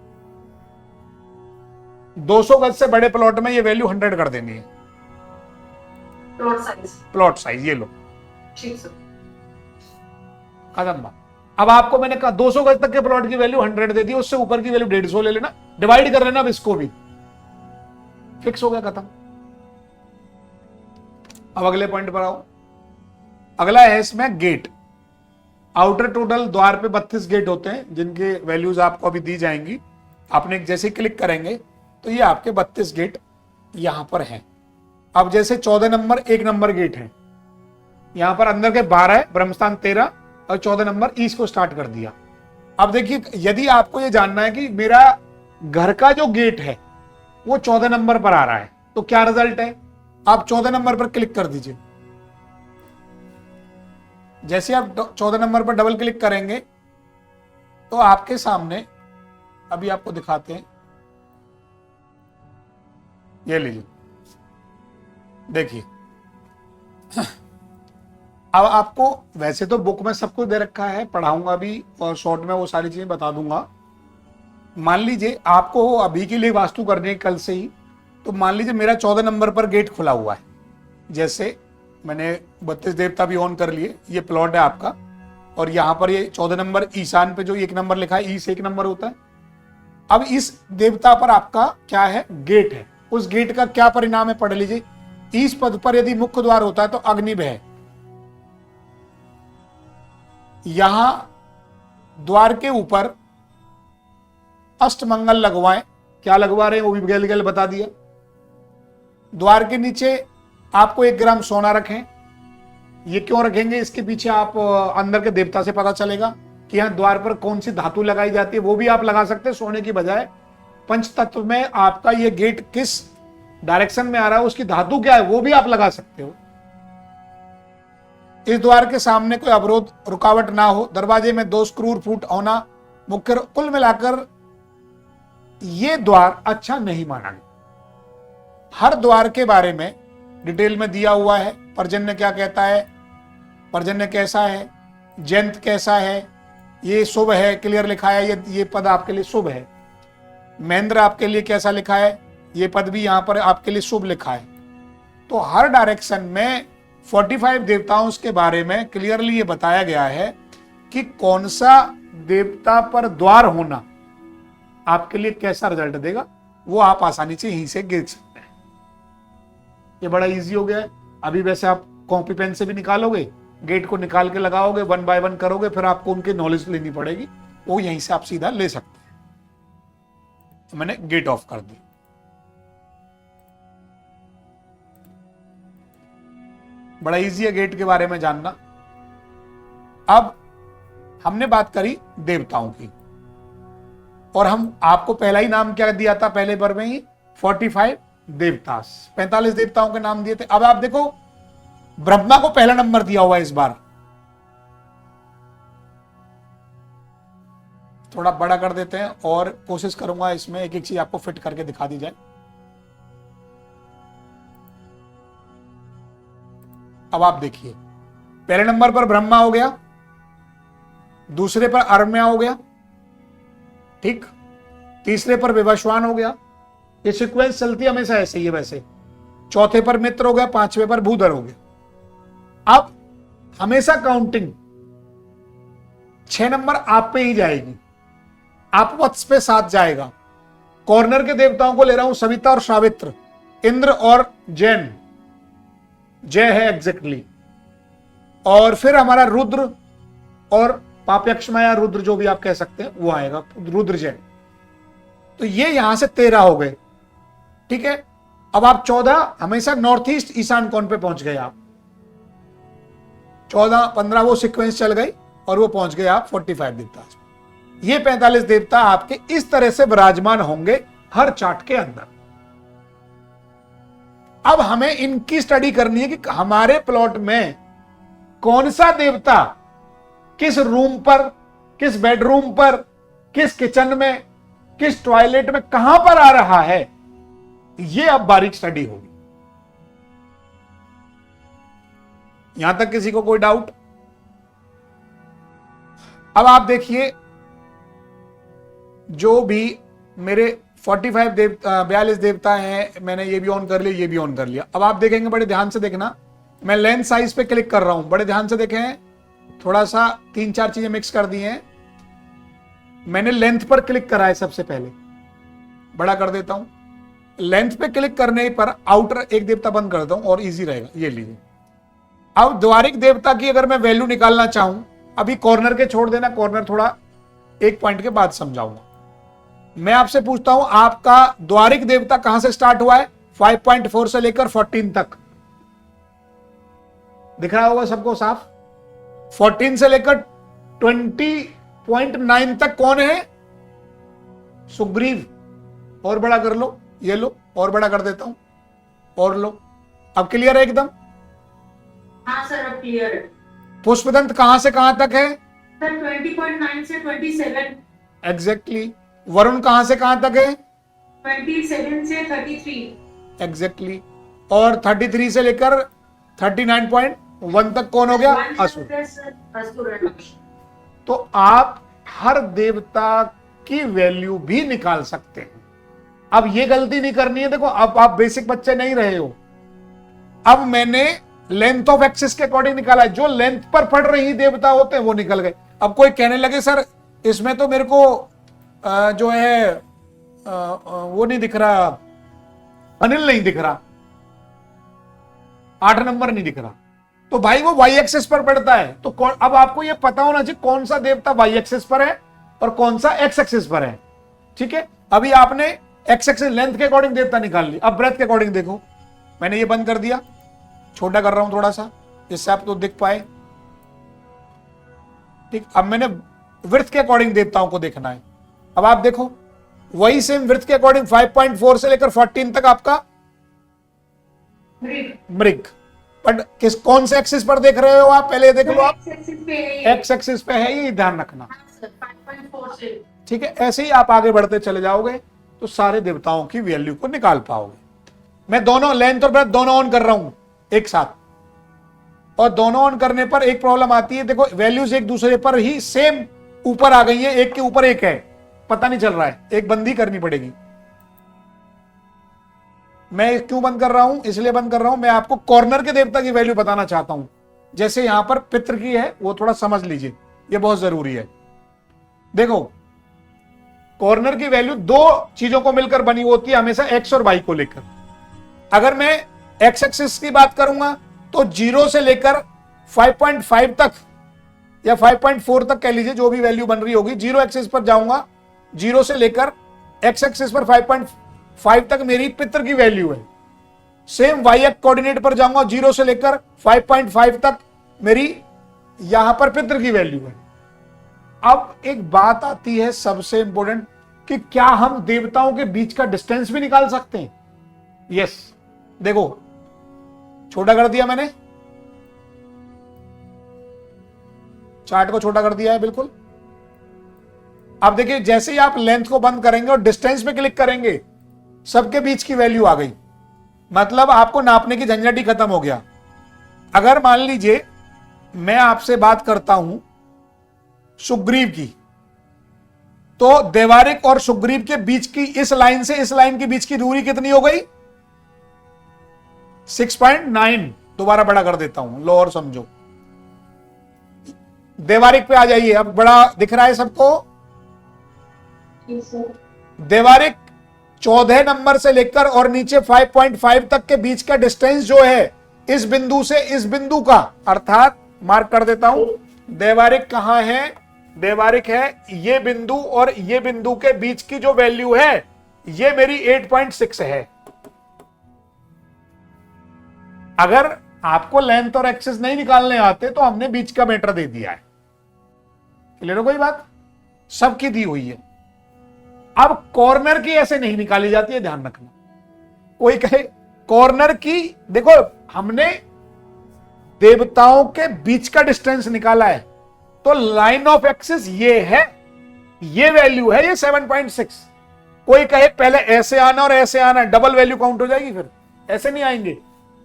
200 गज से बड़े प्लॉट में ये वैल्यू 100 कर देनी है, प्लॉट साइज ये लो, ठीक सर, खत्म बात। अब आपको मैंने कहा 200 गज तक के प्लॉट की वैल्यू 100 दे दी, उससे ऊपर की वैल्यू 150 ले लेना, डिवाइड कर लेना अब इसको भी, फिक्स हो गया, खत्म। अब अगले पॉइंट पर आओ। अगला है इसमें गेट। आउटर टोटल द्वार पे 32 गेट होते हैं जिनके वैल्यूज आपको अभी दी जाएंगी। आपने जैसे क्लिक करेंगे तो ये आपके 32 गेट यहां पर हैं। अब जैसे 14 नंबर 1 नंबर गेट है, यहां पर अंदर के 12 है, ब्रह्मस्थान 13 और 14 नंबर ईस्ट को स्टार्ट कर दिया। अब देखिए, यदि आपको ये जानना है कि मेरा घर का जो गेट है वो 14 नंबर पर आ रहा है। तो क्या रिजल्ट है, आप 14 नंबर पर क्लिक कर दीजिए। जैसे आप 14 नंबर पर डबल क्लिक करेंगे तो आपके सामने, अभी आपको दिखाते हैं, ये लीजिए, देखिए। अब आपको वैसे तो बुक में सब कुछ दे रखा है, पढ़ाऊंगा भी और शॉर्ट में वो सारी चीजें बता दूंगा। मान लीजिए आपको अभी के लिए वास्तु करनी है कल से ही, तो मान लीजिए मेरा 14 नंबर पर गेट खुला हुआ है। जैसे मैंने 32 देवता भी ऑन कर लिए, ये प्लॉट है आपका, और यहां पर ये 14 नंबर ईशान पे जो 1 नंबर लिखा है, ईश 1 नंबर होता है। अब इस देवता पर आपका क्या है, गेट है। उस गेट का क्या परिणाम है पढ़ लीजिए। ईश पद पर यदि मुख्य द्वार होता है तो अग्निभ है। यहां द्वार के ऊपर अष्टमंगल लगवाएं। क्या लगवा रहे हैं वो भी गल गल बता दिया। द्वार के नीचे आपको 1 ग्राम सोना रखें। ये क्यों रखेंगे, इसके पीछे आप अंदर के देवता से पता चलेगा कि यहाँ द्वार पर कौन सी धातु लगाई जाती है, वो भी आप लगा सकते हैं सोने की बजाय। पंच तत्व में आपका ये गेट किस डायरेक्शन में आ रहा है, उसकी धातु क्या है, वो भी आप लगा सकते हो। इस द्वार के सामने कोई अवरोध रुकावट ना हो, दरवाजे में 2 स्क्रू फूट होना मुख्य, कुल मिलाकर ये द्वार अच्छा नहीं माना गया। हर द्वार के बारे में डिटेल में दिया हुआ है। पर्जन्य क्या कहता है, पर्जन्य कैसा है, जयंत कैसा है, ये शुभ है, क्लियर लिखा है, ये पद आपके लिए शुभ है। महेंद्र आपके लिए कैसा लिखा है, ये पद भी यहां पर आपके लिए शुभ लिखा है। तो हर डायरेक्शन में 45 देवताओं के बारे में क्लियरली ये बताया गया है कि कौन सा देवता पर द्वार होना आपके लिए कैसा रिजल्ट देगा, वो आप आसानी से यहीं से गिर सकते हैं। ये बड़ा इजी हो गया है। अभी वैसे आप कॉपी पेन से भी निकालोगे, गेट को निकाल के लगाओगे, 1 बाय 1 करोगे, फिर आपको उनकी नॉलेज लेनी पड़ेगी, वो यहीं से आप सीधा ले सकते हैं। तो मैंने गेट ऑफ कर दी। बड़ा इजी है गेट के बारे में जानना। अब हमने बात करी देवताओं की, और हम आपको पहला ही नाम क्या दिया था, पहले बार में ही 45 देवता, 45 देवताओं के नाम दिए थे। अब आप देखो ब्रह्मा को पहला नंबर दिया हुआ है। इस बार थोड़ा बड़ा कर देते हैं और कोशिश करूंगा इसमें एक एक चीज आपको फिट करके दिखा दी जाए। अब आप देखिए, पहले नंबर पर ब्रह्मा हो गया, दूसरे पर अरम्या हो गया, ठीक, तीसरे पर विवस्वान हो गया। ये सीक्वेंस चलती हमेशा ऐसे ही है। वैसे चौथे पर मित्र हो गया, 5वें पर भूधर हो गया। अब हमेशा काउंटिंग 6 नंबर आप पे ही जाएगी, आप वत्स पे 7 जाएगा। कॉर्नर के देवताओं को ले रहा हूं, सविता और सावित्र, इंद्र और जैन, जय है एग्जैक्टली। और फिर हमारा रुद्र और पाप्यक्षमा या रुद्र जो भी आप कह सकते हैं वो आएगा, रुद्र जैन। तो ये यहां से 13 हो गए, ठीक है। अब आप 14 हमेशा नॉर्थ ईस्ट ईशान कोण पे पहुंच गए। आप 14 15 वो सीक्वेंस चल गई और वो पहुंच गए आप 45 देवता। ये 45 देवता आपके इस तरह से विराजमान होंगे हर चार्ट के अंदर। अब हमें इनकी स्टडी करनी है कि हमारे प्लॉट में कौन सा देवता किस रूम पर, किस बेडरूम पर, किस किचन में, किस टॉयलेट में, कहां पर आ रहा है। ये अब बारीक स्टडी होगी। यहां तक किसी को कोई डाउट? अब आप देखिए, जो भी मेरे 42 देवता हैं, मैंने ये भी ऑन कर लिया, ये भी ऑन कर लिया। अब आप देखेंगे, बड़े ध्यान से देखना, मैं लेंथ साइज पे क्लिक कर रहा हूं, बड़े ध्यान से देखें। थोड़ा सा 3-4 चीजें मिक्स कर दी हैं। मैंने लेंथ पर क्लिक करा है सबसे पहले, बड़ा कर देता हूं। लेंथ पे क्लिक करने पर आउटर एक देवता बंद कर देता हूं और इजी रहेगा। ये लीजिए, अब द्वारिक देवता की अगर मैं वैल्यू निकालना चाहूं, अभी कॉर्नर के छोड़ देना, कॉर्नर थोड़ा एक पॉइंट के बाद समझाऊंगा। मैं आपसे पूछता हूं, आपका द्वारिक देवता कहां से स्टार्ट हुआ है? 5.4 से लेकर 14 तक दिख रहा होगा सबको साफ। 14 से लेकर 20.9 तक कौन है? सुग्रीव। और बड़ा कर लो, ये लो और बड़ा कर देता हूं, और लो। अब क्लियर है एकदम? हाँ सर अब क्लियर है। पुष्पदंत कहां से कहां तक है? सर 20.9 से 27। एग्जैक्टली। वरुण कहां से कहां तक है? 27 से 33। एग्जैक्टली। और 33 से लेकर 39.1 तक कौन हो गया? असुर। असुर है। तो आप हर देवता की वैल्यू भी निकाल सकते हैं। अब ये गलती नहीं करनी है। देखो अब आप बेसिक बच्चे नहीं रहे हो। अब मैंने लेंथ ऑफ एक्सिस के अकॉर्डिंग निकाला है, जो लेंथ पर पड़ रही देवता होते हैं वो निकल गए। अब कोई कहने लगे सर इसमें तो मेरे को जो है वो नहीं दिख रहा, अनिल नहीं दिख रहा, 8 नंबर नहीं दिख रहा, तो भाई वो वाई एक्सिस पर पड़ता है। तो अब आपको ये पता होना चाहिए कौन सा देवता वाई एक्सिस पर है और कौन सा एक्स एक्सिस पर है। ठीक है, अभी आपने एक्स एक्सिस लेंथ के अकॉर्डिंग देवता निकाल ली। अब ब्रेथ के अकॉर्डिंग देखो, मैंने ये बंद कर दिया, छोटा कर रहा हूं थोड़ा सा जिससे आप तो दिख पाए। ठीक, अब मैंने विड्थ के अकॉर्डिंग देवताओं को देखना है। अब आप देखो वही सेम विड्थ के अकॉर्डिंग 5.4 से लेकर 14 तक आपका मृग। बट किस कौन से एक्सिस पर देख रहे हो आप? पहले देख लो आप, एक्स एक्सिस पे है, ये ध्यान रखना। 5.4 से। ठीक है, ऐसे ही आप आगे बढ़ते चले जाओगे तो सारे देवताओं की वैल्यू को निकाल पाओगे। मैं दोनों लेंथ और ब्रेथ दोनों ऑन कर रहा हूं एक साथ, और दोनों ऑन करने पर एक प्रॉब्लम आती है। देखो वैल्यूज एक दूसरे पर ही सेम ऊपर आ गई है, एक के ऊपर एक है, पता नहीं चल रहा है, एक बंदी करनी पड़ेगी। मैं क्यों बंद कर रहा हूं? इसलिए बंद कर रहा हूं, मैं आपको कॉर्नर के देवता की वैल्यू बताना चाहता हूं। जैसे यहां पर पितृ की है, वो थोड़ा समझ लीजिए, ये बहुत जरूरी है। देखो कॉर्नर की वैल्यू दो चीजों को मिलकर बनी होती है हमेशा, एक्स और वाई को लेकर। अगर मैं एक्स एक्सिस की बात करूंगा तो 0 से लेकर 5.5 तक या 5.4 तक कह लीजिए, जो भी वैल्यू बन रही होगी, 0 एक्सिस पर जाऊंगा, 0 से लेकर एक्स एक्सिस पर 5.5 तक मेरी पितृ की वैल्यू है। सेम वाई एक्स कोऑर्डिनेट पर जाऊंगा, 0 से लेकर 5.5 तक मेरी यहां पर पितृ की वैल्यू है। अब एक बात आती है सबसे इंपॉर्टेंट, कि क्या हम देवताओं के बीच का डिस्टेंस भी निकाल सकते हैं? यस, देखो छोटा कर दिया मैंने, चार्ट को छोटा कर दिया है बिल्कुल। अब देखिए जैसे ही आप लेंथ को बंद करेंगे और डिस्टेंस पे क्लिक करेंगे, सबके बीच की वैल्यू आ गई। मतलब आपको नापने की झंझट ही खत्म हो गया। अगर मान लीजिए मैं आपसे बात करता हूं सुग्रीव की, तो देवारिक और सुग्रीव के बीच की इस लाइन से इस लाइन के बीच की दूरी कितनी हो गई? 6.9। दोबारा बड़ा कर देता हूं, लो और समझो। देवारिक पे आ जाइए, अब बड़ा दिख रहा है सबको? देवारिक 14 नंबर से लेकर और नीचे 5.5 तक के बीच का डिस्टेंस जो है, इस बिंदु से इस बिंदु का, अर्थात मार्क कर देता हूं, देवारिक कहां है? देवारिक है ये बिंदु और ये बिंदु के बीच की जो वैल्यू है, ये मेरी 8.6 है। अगर आपको लेंथ और एक्सिस नहीं निकालने आते तो हमने बीच का मीटर दे दिया है। क्लियर हो कोई बात? सबकी दी हुई है। अब कॉर्नर की ऐसे नहीं निकाली जाती है, ध्यान रखना। कोई कहे कॉर्नर की, देखो हमने देवताओं के बीच का डिस्टेंस निकाला है, तो लाइन ऑफ एक्सिस ये है, ये वैल्यू है, ये 7.6। कोई कहे पहले ऐसे आना और ऐसे आना, डबल वैल्यू काउंट हो जाएगी, फिर ऐसे नहीं आएंगे।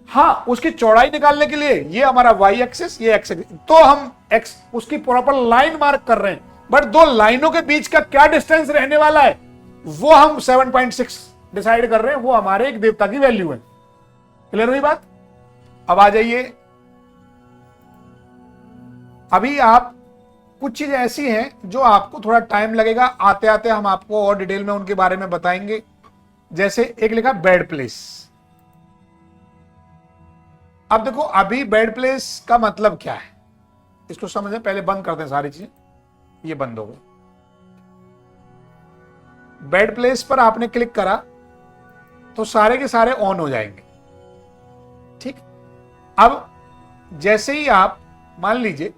हाँ, उसकी चौड़ाई निकालने के लिए ये हमारा वाई एक्सिस, ये एक्स एक्सिस, तो हम एक्स उसकी प्रॉपर लाइन मार्क कर रहे हैं, बट दो लाइनों के बीच का क्या डिस्टेंस रहने वाला है वो हम 7.6 डिसाइड कर रहे हैं, वो हमारे एक देवता की वैल्यू है। क्लियर हुई बात? अब आ जाइए, अभी आप कुछ चीजें ऐसी हैं जो आपको थोड़ा टाइम लगेगा, आते आते हम आपको और डिटेल में उनके बारे में बताएंगे। जैसे एक लिखा बेड प्लेस। अब देखो अभी बेड प्लेस का मतलब क्या है इसको समझें, पहले बंद करते हैं सारी चीजें, ये बंद हो गई। बेड प्लेस पर आपने क्लिक करा तो सारे के सारे ऑन हो जाएंगे। ठीक, अब जैसे ही आप मान लीजिए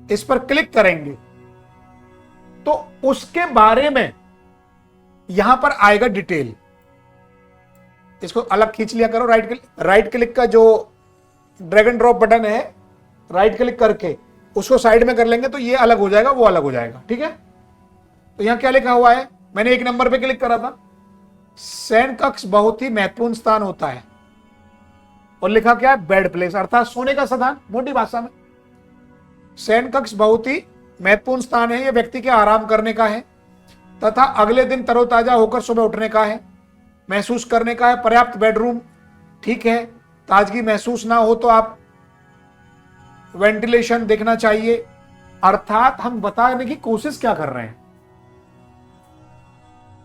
इस पर क्लिक करेंगे तो उसके बारे में यहां पर आएगा डिटेल। इसको अलग खींच लिया करो, राइट क्लिक का जो ड्रैग एंड ड्रॉप बटन है, राइट क्लिक करके उसको साइड में कर लेंगे तो ये अलग हो जाएगा, वो अलग हो जाएगा। ठीक है, तो यहां क्या लिखा हुआ है, मैंने एक नंबर पे क्लिक करा था, शयन कक्ष बहुत ही महत्वपूर्ण स्थान होता है, और लिखा क्या है, बेड प्लेस, अर्थात सोने का स्थान। मोटी भाषा में शयन कक्ष बहुत ही महत्वपूर्ण स्थान है, यह व्यक्ति के आराम करने का है तथा अगले दिन तरोताजा होकर सुबह उठने का है, महसूस करने का है। पर्याप्त बेडरूम, ठीक है, ताजगी महसूस ना हो तो आप वेंटिलेशन देखना चाहिए। अर्थात हम बताने की कोशिश क्या कर रहे हैं,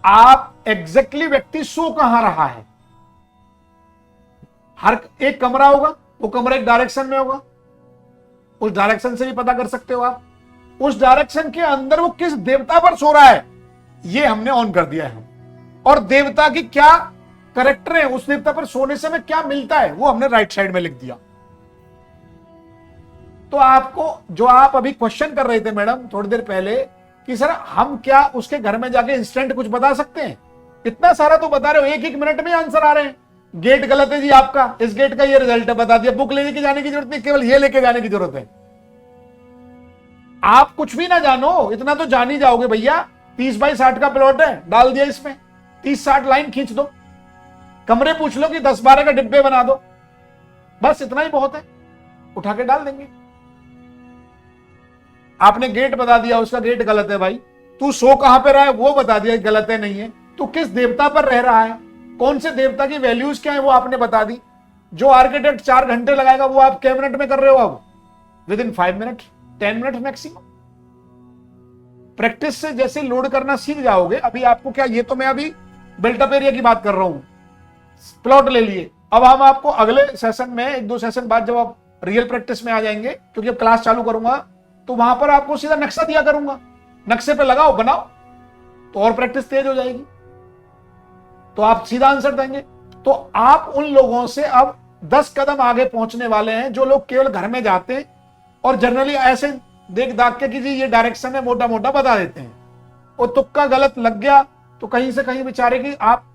आप एग्जैक्टली व्यक्ति सो कहां रहा है। हर एक कमरा होगा, वो कमरा एक डायरेक्शन में होगा, उस डायरेक्शन से भी पता कर सकते हो आप। उस डायरेक्शन के अंदर वो किस देवता पर सो रहा है, ये हमने ऑन कर दिया है, और देवता की क्या करेक्टर है, उस देवता पर सोने से हमें क्या मिलता है, वो हमने राइट साइड में लिख दिया। तो आपको जो आप अभी क्वेश्चन कर रहे थे मैडम थोड़ी देर पहले कि सर हम क्या उसके घर में जाके इंस्टेंट कुछ बता सकते हैं, इतना सारा तो बता रहे हो, एक मिनट में आंसर आ रहे हैं। गेट गलत है जी आपका, इस गेट का ये रिजल्ट है, बता दिया। बुक लेने की जाने की जरूरत नहीं, केवल ये लेके जाने की जरूरत है। आप कुछ भी ना जानो, इतना तो जान ही जाओगे भैया। 30 बाई 60 का प्लॉट है, डाल दिया इसमें 30-60 लाइन खींच दो, कमरे पूछ लो कि 10-12 का डिब्बे बना दो, बस इतना ही बहुत है, उठा के डाल देंगे। आपने गेट बता दिया, उसका गेट गलत है भाई, तू सो कहां पे रहा है वो बता दिया, गलत है नहीं है, तू किस देवता पर रह रहा है, कौन से देवता की वैल्यूज क्या है वो आपने बता दी। जो आर्किटेक्ट 4 घंटे लगाएगा वो आप क्या मिनट में कर रहे हो, अब with in 5 minute 10 minute maximum. Practice से जैसे लोड करना सीख जाओगे, अभी आपको क्या, ये तो मैं अभी बिल्टअप एरिया की बात कर रहा हूं, प्लॉट ले लिए। अब हम आपको अगले सेशन में 1-2 सेशन बाद जब आप रियल प्रैक्टिस में आ जाएंगे, क्योंकि अब क्लास चालू करूंगा तो वहां पर आपको सीधा नक्शा दिया करूंगा, नक्शे पे लगाओ बनाओ, तो और प्रैक्टिस तेज हो जाएगी, तो आप सीधा आंसर देंगे। तो आप उन लोगों से अब 10 कदम आगे पहुंचने वाले हैं जो लोग केवल घर में जाते हैं और जनरली ऐसे देख दाग के कि जी ये डायरेक्शन है, मोटा मोटा बता देते हैं, और तुक्का गलत लग गया तो कहीं से कहीं बेचारे की आप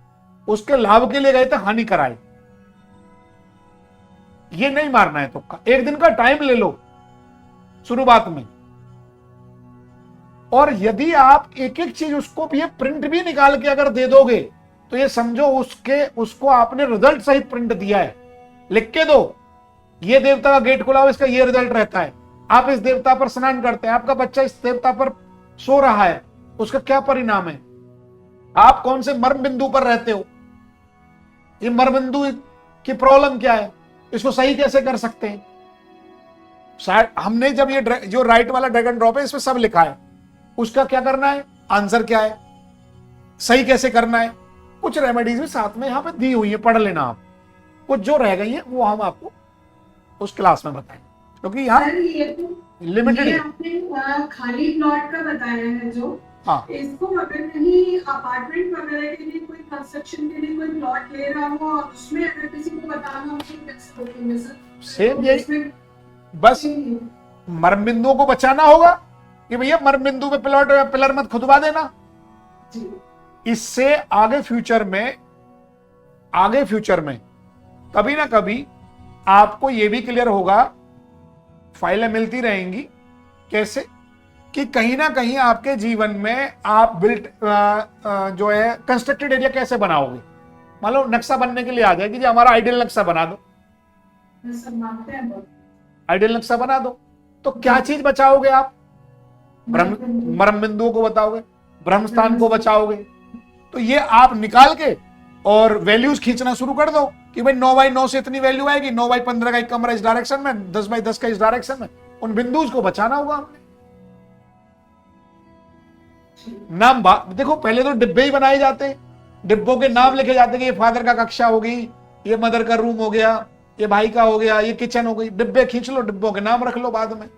उसके लाभ के लिए गए थे, हानि कराए। ये नहीं मारना है तुक्का, एक दिन का टाइम ले लो शुरुआत में, और यदि आप एक एक चीज उसको ये प्रिंट भी निकाल के अगर दे दोगे तो ये समझो उसको आपने रिजल्ट सहित प्रिंट दिया है। लिख के दो, ये देवता का गेट खुला हो, इसका ये रिजल्ट रहता है, आप इस देवता पर स्नान करते हैं, आपका बच्चा इस देवता पर सो रहा है, उसका क्या परिणाम है, आप कौन से मर्म बिंदु पर रहते हो, ये मर्म बिंदु की प्रॉब्लम क्या है, इसको सही कैसे कर सकते हैं। हमने जब ये जो राइट वाला ड्रैग एंड ड्रॉप है इसमें सब लिखा है, उसका क्या करना है, आंसर क्या है, सही कैसे करना है, कुछ रेमेडीज भी साथ में यहां पे दी हुई है, पढ़ लेना आप। कुछ जो रह गई है वो हम आपको उस क्लास में बताएंगे, क्योंकि यहाँ लिमिटेड है। आपने खाली प्लॉट का बताया है जो, हाँ, इसको अगर कहीं अपार्टमेंट वगैरह के लिए कोई कंस्ट्रक्शन के लिए कोई प्लॉट ले रहा हो और उसमें अगर किसी को बताना हो तो कैसे करेंगे सर? सेम यही, बस मर्म बिंदुओं को बचाना होगा कि भैया मर्म बिंदु पे प्लॉट पिलर मत खुदवा देना। इससे आगे फ्यूचर में कभी ना कभी आपको यह भी क्लियर होगा, फाइलें मिलती रहेंगी कैसे कि कहीं ना कहीं आपके जीवन में आप बिल्ट जो है कंस्ट्रक्टेड एरिया कैसे बनाओगे। मान लो नक्शा बनने के लिए आ जाए कि जी हमारा आइडियल नक्शा बना दो, आइडियल नक्शा बना दो, तो क्या चीज बचाओगे आप, मर्म बिंदुओं को बताओगे, ब्रह्म स्थान को बचाओगे। तो ये आप निकाल के और वैल्यूज खींचना शुरू कर दो कि भाई 9x9 से इतनी वैल्यू आएगी, 9x15 का एक कमरा इस डायरेक्शन में, 10x10 का इस डायरेक्शन में, उन बिंदुज को बचाना होगा हमने। नाम देखो, पहले तो डिब्बे ही बनाए जाते हैं, डिब्बों के नाम लिखे जाते हैं कि ये फादर का कक्षा होगी, ये मदर का रूम हो गया, ये भाई का हो गया, ये किचन हो गई। डिब्बे खींच लो, डिब्बों के नाम रख लो बाद में।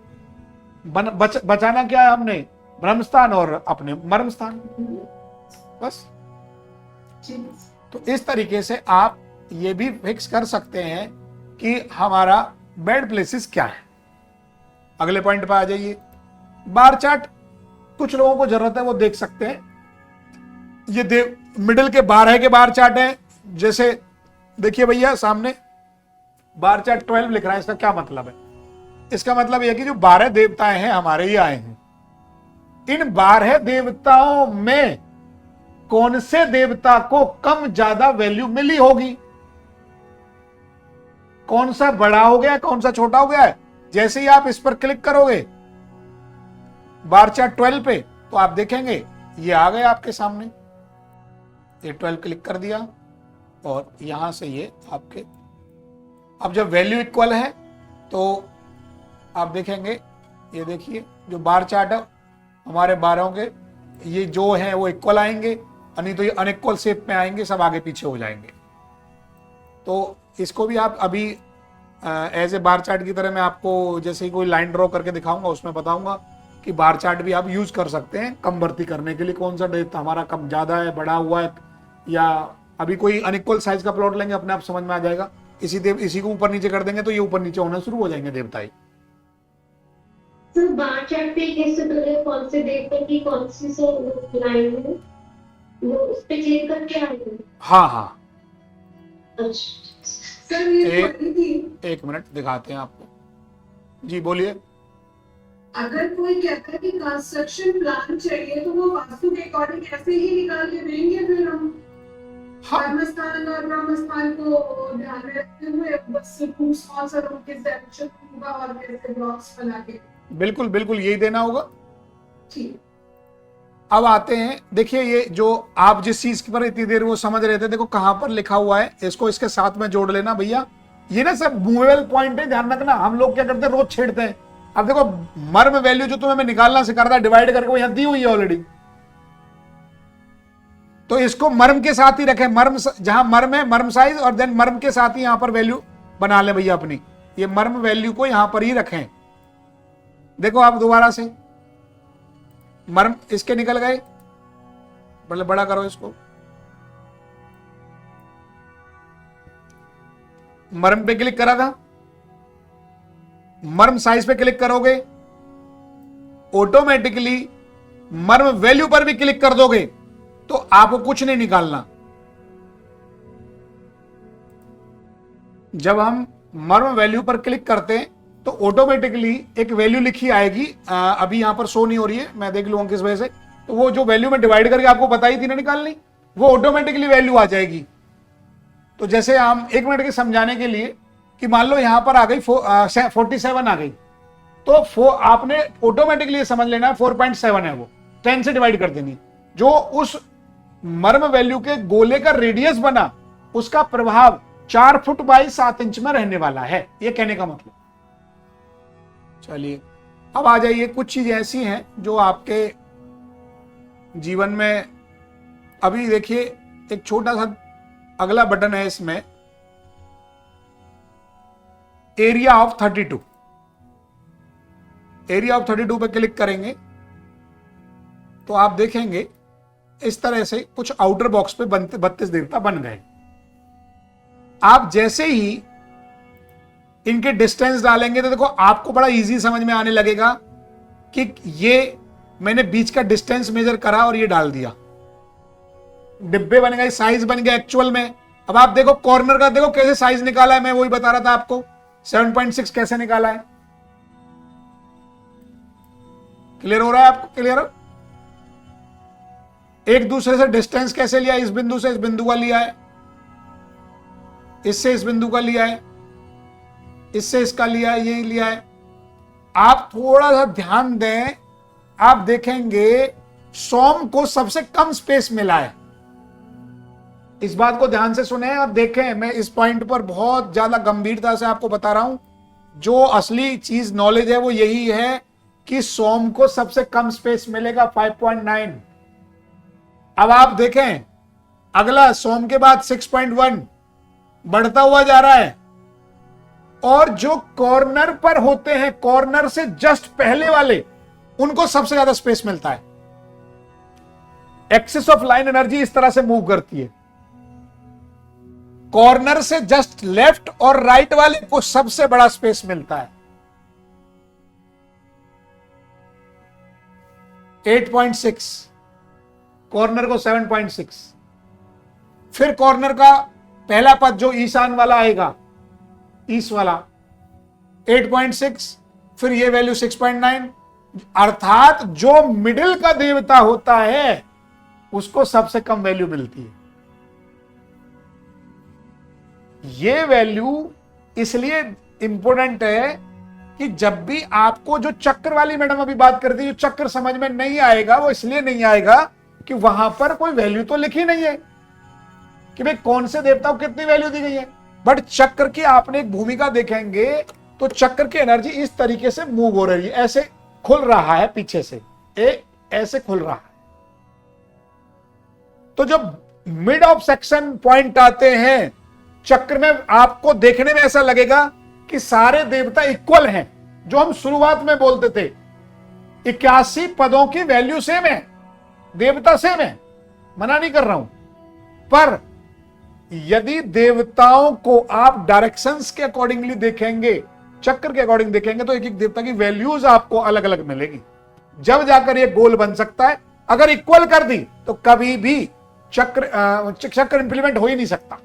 बचाना क्या है हमने, ब्रह्मस्थान और अपने मर्म स्थान, बस। तो इस तरीके से आप ये भी फिक्स कर सकते हैं कि हमारा बेड प्लेसेस क्या है। अगले पॉइंट पर आ जाइए, बार चार्ट कुछ लोगों को जरूरत है वो देख सकते हैं, ये देव मिडिल के 12 के बार चार्ट है। जैसे देखिए भैया सामने बार चार्ट 12 लिख रहा है, इसका क्या मतलब है? इसका मतलब यह कि जो 12 देवताएं हैं हमारे ये आए हैं, इन 12 देवताओं में कौन से देवता को कम ज्यादा वैल्यू मिली होगी, कौन सा बड़ा हो गया, कौन सा छोटा हो गया है। जैसे ही आप इस पर क्लिक करोगे बार चार्ट 12 पे, तो आप देखेंगे ये आ गया आपके सामने। ये 12 क्लिक कर दिया और यहां से ये आपके, अब जब वैल्यू इक्वल है तो आप देखेंगे, ये देखिए जो बार चार्ट है हमारे 12 के, ये जो है वो इक्वल आएंगे, नहीं तो ये अनइक्वल शेप में आएंगे, सब आगे पीछे हो जाएंगे। तो इसको भी आप अभी एज ए बार चार्ट की तरह मैं आपको जैसे ही कोई लाइन ड्रॉ करके दिखाऊंगा, उसमें बताऊंगा कि बार चार्ट भी आप यूज कर सकते हैं कम भर्ती करने के लिए। कौन सा डेप्थ हमारा कम ज्यादा है, बड़ा हुआ है, या अभी कोई अनइक्वल साइज का प्लॉट लेंगे अपने आप समझ में आ जाएगा। इसी को ऊपर नीचे कर देंगे तो ये ऊपर नीचे होना शुरू हो जाएंगे देवताएं। सर बार चार्ट पे कैसे करें, कौन से देवता की कौन सी सर लाइन है वो उस पे चेक करके आएंगे? हाँ हाँ, अच्छा सर ये क्वेरी थी, एक मिनट दिखाते हैं आपको। जी बोलिए। अगर कोई कहता है कि कंस्ट्रक्शन प्लान चाहिए तो वो वास्तु के अकॉर्डिंग ऐसे ही निकाल के देंगे फिर हम? हाँ धर्मस्थान और ब्रह्मस्थान को ध्यान में रखते हुए बस कौन सा रूम किस डायरेक्शन होगा और कैसे ब्लॉक्स बना के? बिल्कुल बिल्कुल यही देना होगा। ठीक। अब आते हैं, देखिए ये जो आप जिस चीज पर इतनी देर वो समझ रहे थे, देखो कहां पर लिखा हुआ है, इसको इसके साथ में जोड़ लेना भैया। ये ना सब मूवेबल पॉइंट है, ध्यान रखना। हम लोग क्या करते हैं, रोज छेड़ते हैं। अब देखो मर्म वैल्यू जो तुम्हें मैं निकालना सिखा रहा था, डिवाइड करके वो यहां दी हुई है ऑलरेडी, तो इसको मर्म के साथ ही रखें। मर्म जहां मर्म है मर्म साइज, और देन मर्म के साथ ही यहां पर वैल्यू बना ले भैया अपनी। ये मर्म वैल्यू को यहां पर ही रखें। देखो आप दोबारा से मर्म इसके निकल गए, मतलब बड़ा करो इसको, मर्म पे क्लिक करा था, मर्म साइज पे क्लिक करोगे, ऑटोमेटिकली मर्म वैल्यू पर भी क्लिक कर दोगे तो आपको कुछ नहीं निकालना। जब हम मर्म वैल्यू पर क्लिक करते हैं तो ऑटोमेटिकली एक वैल्यू लिखी आएगी, अभी यहां पर शो नहीं हो रही है, मैं देख लूंगा किस वजह से। तो वो जो वैल्यू में डिवाइड करके आपको बताई थी ना निकालनी, वो ऑटोमेटिकली वैल्यू आ जाएगी। तो जैसे हम एक मिनट के समझाने के लिए कि मान लो यहां पर आ गई 47 आ गई, तो आपने ऑटोमेटिकली समझ लेना है 4.7 है, वो 10 से डिवाइड कर देनी। जो उस मर्म वैल्यू के गोले का रेडियस बना, उसका प्रभाव 4 फुट बाई 7 इंच में रहने वाला है, ये कहने का मतलब। चलिए अब आ जाइए, कुछ चीज ऐसी हैं जो आपके जीवन में, अभी देखिए एक छोटा सा अगला बटन है इसमें, एरिया ऑफ 32। एरिया ऑफ 32 पे क्लिक करेंगे तो आप देखेंगे इस तरह से कुछ आउटर बॉक्स पे 32 देवता बन गए। आप जैसे ही इनके डिस्टेंस डालेंगे तो देखो आपको बड़ा इजी समझ में आने लगेगा कि ये मैंने बीच का डिस्टेंस मेजर करा और ये डाल दिया, डिब्बे बन गए, साइज बन गया एक्चुअल में। अब आप देखो कॉर्नर का, देखो कैसे साइज निकाला है, मैं वही बता रहा था आपको, 7.6 कैसे निकाला है। क्लियर हो रहा है आपको? क्लियर? एक दूसरे से डिस्टेंस कैसे लिया, इस बिंदु से इस बिंदु का लिया है, इससे इस बिंदु का लिया है, इससे इसका लिया है, यही लिया है। आप थोड़ा सा ध्यान दें, आप देखेंगे सोम को सबसे कम स्पेस मिला है। इस बात को ध्यान से सुने और देखें, मैं इस पॉइंट पर बहुत ज्यादा गंभीरता से आपको बता रहा हूं। जो असली चीज नॉलेज है वो यही है कि सोम को सबसे कम स्पेस मिलेगा 5.9। अब आप देखें अगला सोम के बाद 6.1 बढ़ता हुआ जा रहा है, और जो कॉर्नर पर होते हैं, कॉर्नर से जस्ट पहले वाले, उनको सबसे ज्यादा स्पेस मिलता है। एक्सिस ऑफ लाइन एनर्जी इस तरह से मूव करती है, कॉर्नर से जस्ट लेफ्ट और राइट वाले को सबसे बड़ा स्पेस मिलता है। 8.6 कॉर्नर को 7.6, फिर कॉर्नर का पहला पद जो ईशान वाला आएगा, ईस्ट वाला 8.6, फिर ये वैल्यू 6.9, अर्थात जो मिडिल का देवता होता है उसको सबसे कम वैल्यू मिलती है। ये वैल्यू इसलिए इंपॉर्टेंट है कि जब भी आपको जो चक्र वाली मैडम अभी बात करती है, जो चक्र समझ में नहीं आएगा, वो इसलिए नहीं आएगा कि वहां पर कोई वैल्यू तो लिखी नहीं है कि भाई कौन से देवता को कितनी वैल्यू दी गई है। बट चक्र की आपने एक भूमिका देखेंगे तो चक्र की एनर्जी इस तरीके से मूव हो रही है, ऐसे खुल रहा है पीछे से, ऐसे खुल रहा है। तो जब मिड ऑफ सेक्शन पॉइंट आते हैं चक्र में, आपको देखने में ऐसा लगेगा कि सारे देवता इक्वल हैं, जो हम शुरुआत में बोलते थे 81 पदों की वैल्यू सेम है, देवता सेम है, मना नहीं कर रहा हूं। पर यदि देवताओं को आप डायरेक्शंस के अकॉर्डिंगली देखेंगे, चक्र के अकॉर्डिंग देखेंगे, तो एक एक देवता की वैल्यूज आपको अलग अलग मिलेगी, जब जाकर ये गोल बन सकता है। अगर इक्वल कर दी तो कभी भी चक्र इंप्लीमेंट हो ही नहीं सकता।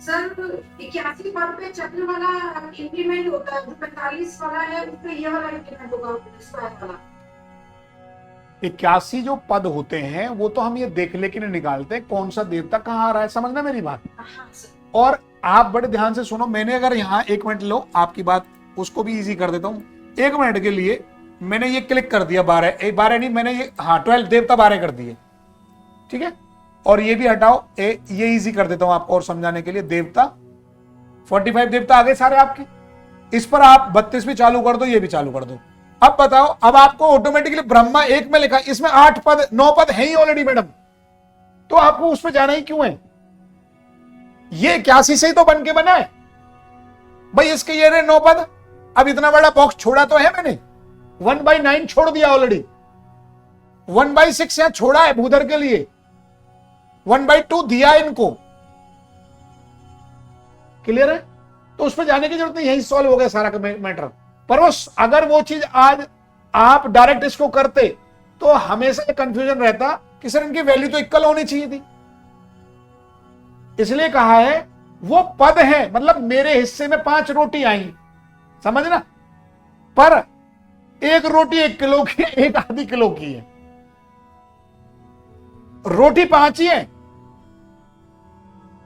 सर 81 पद पे चक्र वाला इंप्लीमेंट होता है, जो 45 वाला है उस पे ये वाला इंप्लीमेंट होगा, स्क्वायर वाला। 81 जो पद होते हैं वो तो हम ये देख लेके नहीं निकालते कौन सा देवता कहां आ रहा है, समझना मेरी बात। हाँ सर। और आप बड़े ध्यान से सुनो, मैंने अगर यहाँ 1 मिनट लो, आपकी बात उसको भी इजी कर देता हूँ। 1 मिनट के लिए मैंने ये क्लिक कर दिया 12 नहीं, मैंने ये 12 देवता 12 कर दिए, ठीक है। और ये भी हटाओ, ये इजी कर देता हूं आपको और समझाने के लिए। देवता 45 देवता आ गए सारे आपके, इस पर आप 32 भी चालू कर दो, ये भी चालू कर दो। अब बताओ, अब आपको ऑटोमेटिकली ब्रह्मा 1 में लिखा, इसमें 8 पद 9 पद है ही ऑलरेडी मैडम, तो आपको उस पर जाना ही क्यों है? ये 81 से ही तो बन के बना है भाई, इसके ये रहे 9 पद। अब इतना बड़ा बॉक्स छोड़ा तो है मैंने, 1/9 छोड़ दिया ऑलरेडी, 1/6 यहां छोड़ा है भूधर के लिए, 1/2 दिया इनको, क्लियर है? तो उस पर जाने की जरूरत नहीं, यही सॉल्व हो गया सारा मैटर। पर वो अगर वो चीज आज आप डायरेक्ट इसको करते तो हमेशा कंफ्यूजन रहता कि सर इनकी वैल्यू तो इक्वल होनी चाहिए थी। इसलिए कहा है वो पद है, मतलब मेरे हिस्से में 5 रोटी आई, समझना, पर 1 रोटी 1 किलो की, 1 आधी किलो की है, रोटी 5 ही है,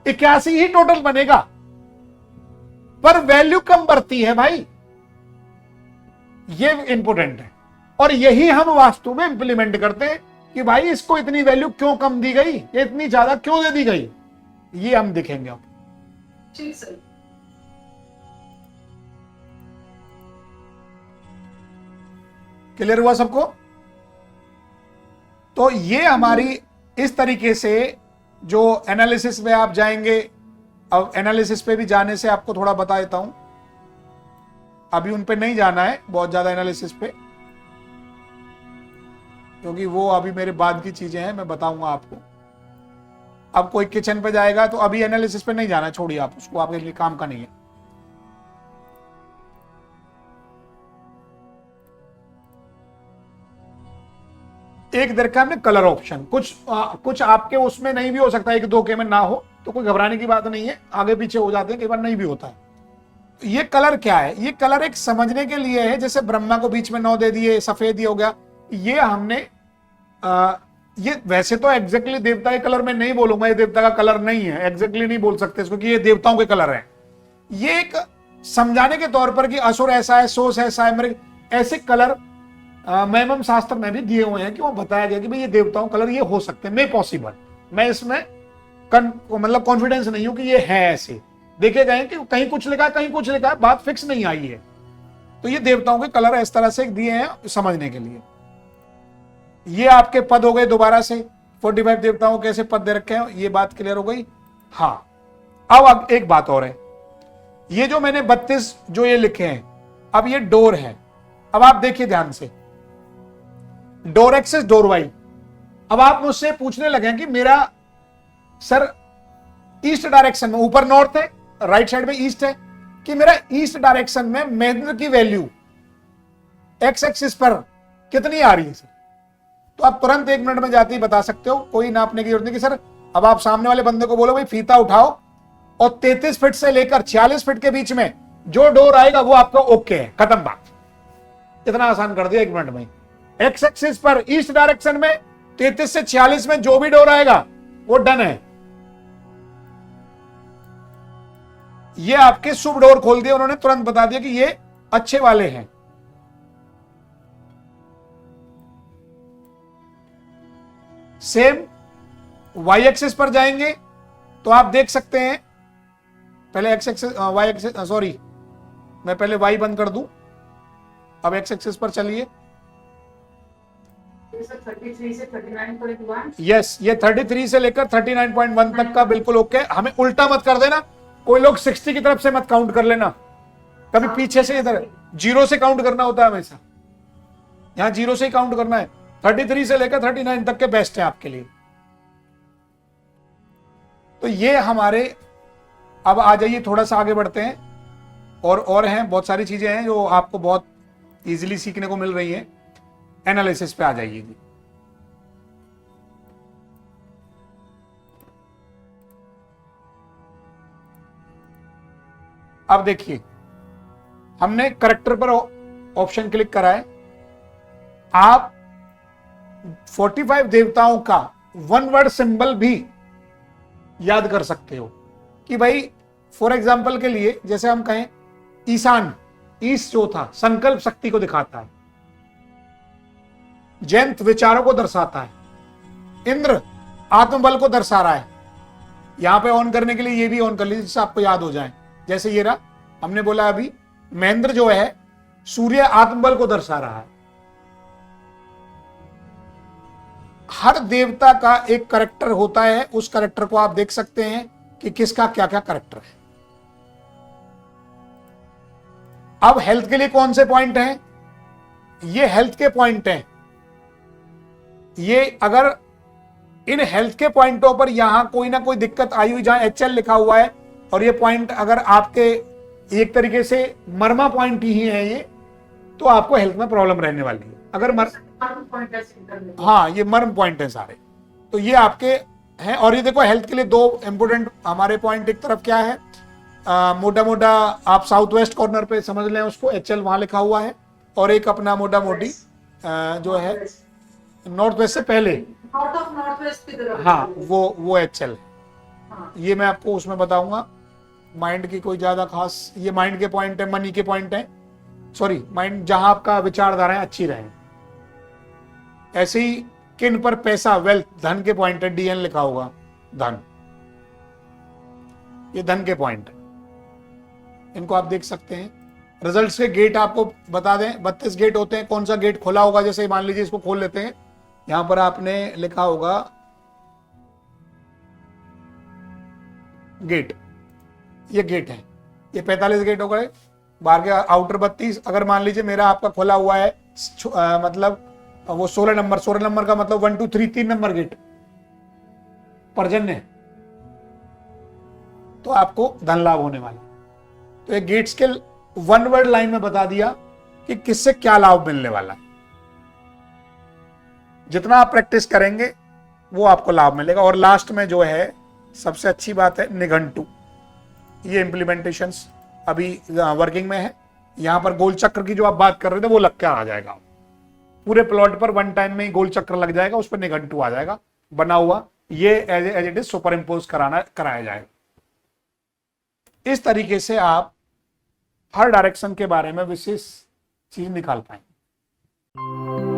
81 ही टोटल बनेगा, पर वैल्यू कम बढ़ती है भाई, ये इंपॉर्टेंट है। और यही हम वास्तु में इंप्लीमेंट करते हैं कि भाई इसको इतनी वैल्यू क्यों कम दी गई, ये इतनी ज्यादा क्यों दे दी गई, ये हम दिखेंगे अब। ठीक सर। क्लियर हुआ सबको? तो ये हमारी इस तरीके से जो एनालिसिस में आप जाएंगे, अब एनालिसिस पे भी जाने से आपको थोड़ा बता देता हूं, अभी उन पे नहीं जाना है बहुत ज्यादा एनालिसिस पे, क्योंकि वो अभी मेरे बाद की चीजें हैं, मैं बताऊंगा आपको। अब कोई किचन पे जाएगा तो अभी एनालिसिस पे नहीं जाना, छोड़िए आप उसको, आपके लिए काम का नहीं है। एक देखा हमने कलर ऑप्शन, कुछ आपके उसमें नहीं भी हो सकता है, 1-2 के में ना हो तो कोई घबराने की बात नहीं है, आगे पीछे हो जाते हैं, कई बार नहीं भी होता है। तो ये कलर क्या है? ये कलर एक समझने के लिए है, जैसे ब्रह्मा को बीच में 9 दे दिए, सफेद ही हो गया, ये हमने ये वैसे तो एग्जैक्टली देवता के कलर में नहीं बोलूंगा, ये देवता का कलर नहीं है, एग्जैक्टली नहीं बोल सकते इसको कि ये देवताओं के कलर है। ये एक समझाने के तौर पर कि असुर ऐसा है, सोस ऐसा है, मेरे ऐसे कलर मैमम शास्त्र में भी दिए हुए हैं कि वो बताया गया कि भाई ये देवताओं कलर ये हो सकते हैं, मे पॉसिबल। मैं इसमें मतलब कॉन्फिडेंस नहीं हूं कि ये है ऐसे, देखे गए कि कहीं कुछ लिखा है कहीं कुछ लिखा है, बात फिक्स नहीं आई है। तो ये देवताओं के कलर इस तरह से दिए हैं समझने के लिए। ये आपके पद हो गए, दोबारा से 45 देवताओं के कैसे पद दे रखे हैं, ये बात क्लियर हो गई। हाँ, अब एक बात और है, ये जो मैंने 32 जो ये लिखे हैं, अब ये डोर है। अब आप देखिए ध्यान से, डोर एक्सिस डोर वाई। अब आप मुझसे पूछने लगे कि मेरा सर ईस्ट डायरेक्शन में, ऊपर नॉर्थ है, राइट साइड में ईस्ट है, कि मेरा ईस्ट डायरेक्शन में महेंद्र की वैल्यू एक्स एक्सिस पर कितनी आ रही है सर? तो आप तुरंत 1 मिनट में जाते ही बता सकते हो, कोई नापने की जरूरत नहीं कि सर अब आप सामने वाले बंदे को बोलो भाई फीता उठाओ और 33 फीट से लेकर 46 फीट के बीच में जो डोर आएगा वो आपका ओके है, खत्म बात। इतना आसान कर दिया 1 मिनट में। एक्स एक्सिस पर ईस्ट डायरेक्शन में 33 से 46 में जो भी डोर आएगा वो डन है। ये आपके शुभ डोर खोल दिए उन्होंने, तुरंत बता दिया कि ये अच्छे वाले हैं। सेम वाई एक्सिस पर जाएंगे तो आप देख सकते हैं, पहले X axis Y axis, sorry मैं पहले वाई बंद कर दूं, अब एक्स एक्सिस पर चलिए। 33 से 39.1। यस, ये 33 से लेकर 39.1 तक का बिल्कुल ओके। हमें उल्टा मत कर देना, कोई लोग 60 की तरफ से मत काउंट कर लेना, कभी पीछे से इधर 0 से काउंट करना होता है हमेशा, यहां 0 से ही काउंट करना है। 33 से लेकर 39 तक के बेस्ट है आपके लिए। तो ये हमारे, अब आ जाइए थोड़ा सा आगे बढ़ते हैं, और हैं बहुत सारी चीजें हैं जो आपको बहुत इजीली सीखने को मिल रही हैं। एनालिसिस पे आ जाइए जी। अब देखिए हमने करेक्टर पर ऑप्शन क्लिक करा है। आप 45 देवताओं का 1 वर्ड सिंबल भी याद कर सकते हो कि भाई फॉर एग्जाम्पल के लिए जैसे हम कहें ईशान, ईस्ट जो था संकल्प शक्ति को दिखाता है, जयंत विचारों को दर्शाता है, इंद्र आत्मबल को दर्शा रहा है। यहां पे ऑन करने के लिए ये भी ऑन कर लीजिए जिससे आपको याद हो जाए। जैसे ये रहा, हमने बोला अभी महेंद्र जो है सूर्य आत्मबल को दर्शा रहा है। हर देवता का एक करैक्टर होता है, उस करैक्टर को आप देख सकते हैं कि किसका क्या क्या करैक्टर है। अब हेल्थ के लिए कौन से पॉइंट हैं? ये हेल्थ के पॉइंट हैं। ये अगर इन हेल्थ के पॉइंटों पर यहां कोई ना कोई दिक्कत आई हुई, जहां HL लिखा हुआ है और ये पॉइंट अगर आपके एक तरीके से मर्मा पॉइंट ही है ये, तो आपको हेल्थ में प्रॉब्लम रहने वाली है। अगर हाँ, ये मर्म पॉइंट है सारे, तो ये आपके हैं। और ये देखो हेल्थ के लिए 2 इंपोर्टेंट हमारे पॉइंट, एक तरफ क्या है मोटा मोटा आप साउथ वेस्ट कॉर्नर पे समझ लें उसको, HL वहां लिखा हुआ है, और एक अपना मोटा मोटी जो है नॉर्थ वेस्ट से पहले, नॉर्थ वेस्ट की तरफ, हाँ वो HL। हाँ। ये मैं आपको उसमें बताऊंगा। माइंड की कोई ज्यादा खास, ये माइंड के पॉइंट है, मनी के पॉइंट है, सॉरी माइंड जहां आपका विचारधाराएं अच्छी रहें। ऐसे ही किन पर पैसा, वेल्थ, धन के पॉइंट है, DN लिखा होगा धन, ये धन के पॉइंट है, इनको आप देख सकते हैं। रिजल्ट्स के गेट आपको बता दें, 32 गेट होते हैं। कौन सा गेट खुला होगा, जैसे मान लीजिए इसको खोल लेते हैं, यहां पर आपने लिखा होगा गेट, ये गेट है, ये 45 गेट हो गए। बाहर के आउटर 32, अगर मान लीजिए मेरा आपका खुला हुआ है मतलब वो 16 नंबर का मतलब 1 2 3 3 नंबर गेट पर्जन्य, तो आपको धन लाभ होने वाला। तो ये गेट्स के 1 वर्ड लाइन में बता दिया कि किससे क्या लाभ मिलने वाला है। जितना आप प्रैक्टिस करेंगे वो आपको लाभ मिलेगा। और लास्ट में जो है सबसे अच्छी बात है निघंटू, ये इंप्लीमेंटेशंस अभी वर्किंग में है। यहां पर गोल चक्र की जो आप बात कर रहे थे वो लग के आ जाएगा, पूरे प्लॉट पर 1 टाइम में ही गोल चक्र लग जाएगा, उस पर निघंटू आ जाएगा बना हुआ, ये as it is superimpose कराया जाएगा। इस तरीके से आप हर डायरेक्शन के बारे में विशेष चीज निकाल पाएंगे।